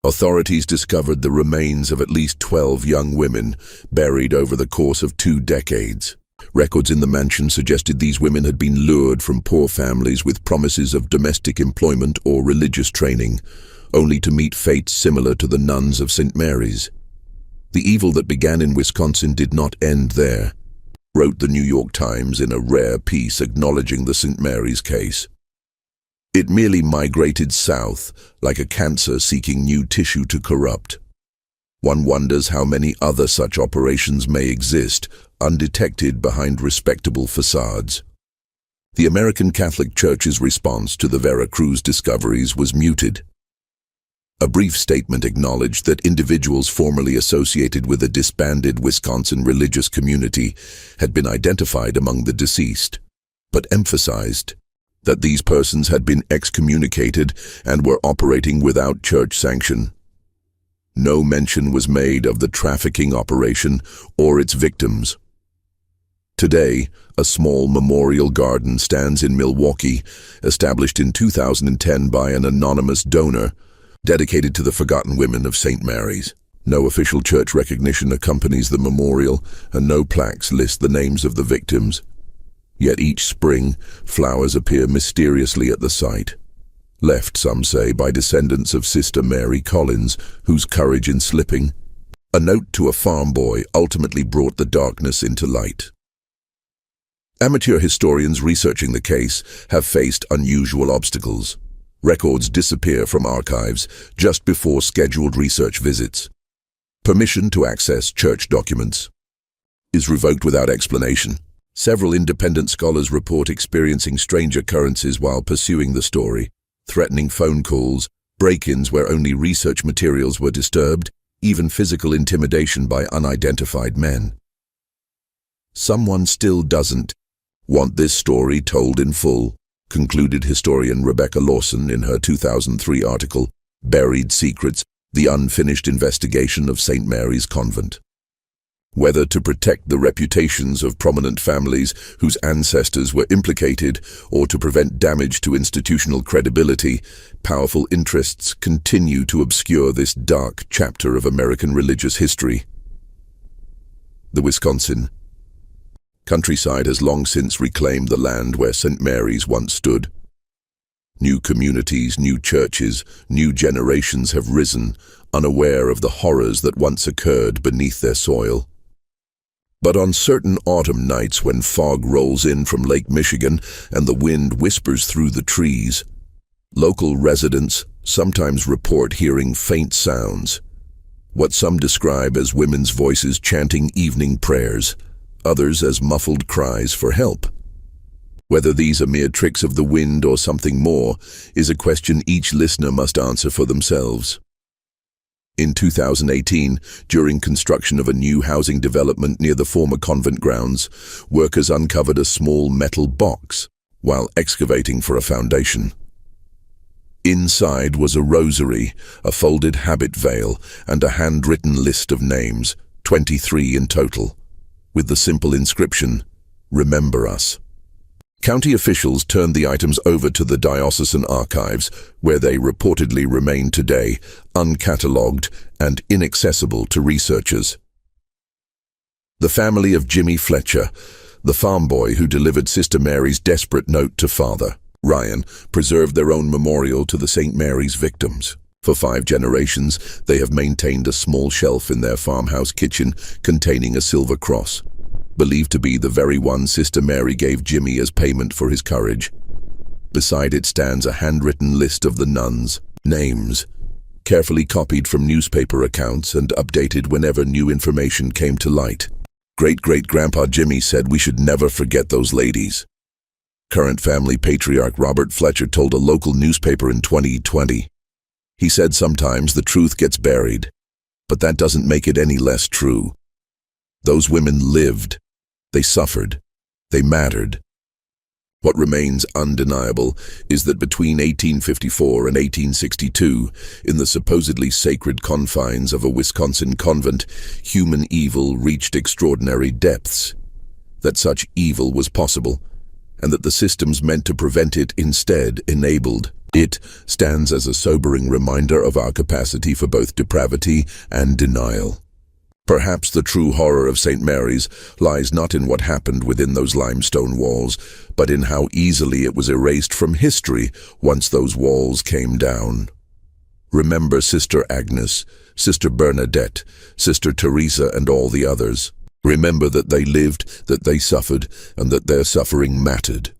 authorities discovered the remains of at least 12 young women buried over the course of 2 decades. Records in the mansion suggested these women had been lured from poor families with promises of domestic employment or religious training, only to meet fates similar to the nuns of St. Mary's. "The evil that began in Wisconsin did not end there," wrote the New York Times in a rare piece acknowledging the St. Mary's case. "It merely migrated south, like a cancer seeking new tissue to corrupt." One wonders how many other such operations may exist, undetected behind respectable facades. The American Catholic Church's response to the Veracruz discoveries was muted. A brief statement acknowledged that individuals formerly associated with a disbanded Wisconsin religious community had been identified among the deceased, but emphasized that these persons had been excommunicated and were operating without church sanction. No mention was made of the trafficking operation or its victims. Today, a small memorial garden stands in Milwaukee, established in 2010 by an anonymous donor, dedicated to the forgotten women of St. Mary's. No official church recognition accompanies the memorial, and no plaques list the names of the victims. Yet each spring, flowers appear mysteriously at the site, left, some say, by descendants of Sister Mary Collins, whose courage in slipping a note to a farm boy ultimately brought the darkness into light. Amateur historians researching the case have faced unusual obstacles. Records disappear from archives just before scheduled research visits. Permission to access church documents is revoked without explanation. Several independent scholars report experiencing strange occurrences while pursuing the story, threatening phone calls, break-ins where only research materials were disturbed, even physical intimidation by unidentified men. "Someone still doesn't want this story told in full," concluded historian Rebecca Lawson in her 2003 article, "Buried Secrets: The Unfinished Investigation of St. Mary's Convent." Whether to protect the reputations of prominent families whose ancestors were implicated or to prevent damage to institutional credibility, powerful interests continue to obscure this dark chapter of American religious history. The Wisconsin countryside has long since reclaimed the land where St. Mary's once stood. New communities, new churches, new generations have risen, unaware of the horrors that once occurred beneath their soil. But on certain autumn nights when fog rolls in from Lake Michigan and the wind whispers through the trees, local residents sometimes report hearing faint sounds, what some describe as women's voices chanting evening prayers, others as muffled cries for help. Whether these are mere tricks of the wind or something more is a question each listener must answer for themselves. In 2018, during construction of a new housing development near the former convent grounds, workers uncovered a small metal box while excavating for a foundation. Inside was a rosary, a folded habit veil, and a handwritten list of names, 23 in total, with the simple inscription, "Remember us." County officials turned the items over to the diocesan archives, where they reportedly remain today, uncatalogued and inaccessible to researchers. The family of Jimmy Fletcher, the farm boy who delivered Sister Mary's desperate note to Father Ryan, preserved their own memorial to the St. Mary's victims. For 5 generations, they have maintained a small shelf in their farmhouse kitchen containing a silver cross, believed to be the very one Sister Mary gave Jimmy as payment for his courage. Beside it stands a handwritten list of the nuns' names, carefully copied from newspaper accounts and updated whenever new information came to light. Great-great-grandpa Jimmy said we should never forget those ladies. Current family patriarch Robert Fletcher told a local newspaper in 2020. He said sometimes the truth gets buried, but that doesn't make it any less true. Those women lived, they suffered, they mattered. What remains undeniable is that between 1854 and 1862, in the supposedly sacred confines of a Wisconsin convent, human evil reached extraordinary depths. That such evil was possible, and that the systems meant to prevent it instead enabled. It stands as a sobering reminder of our capacity for both depravity and denial. Perhaps the true horror of St. Mary's lies not in what happened within those limestone walls, but in how easily it was erased from history once those walls came down. Remember Sister Agnes, Sister Bernadette, Sister Teresa, and all the others. Remember that they lived, that they suffered, and that their suffering mattered.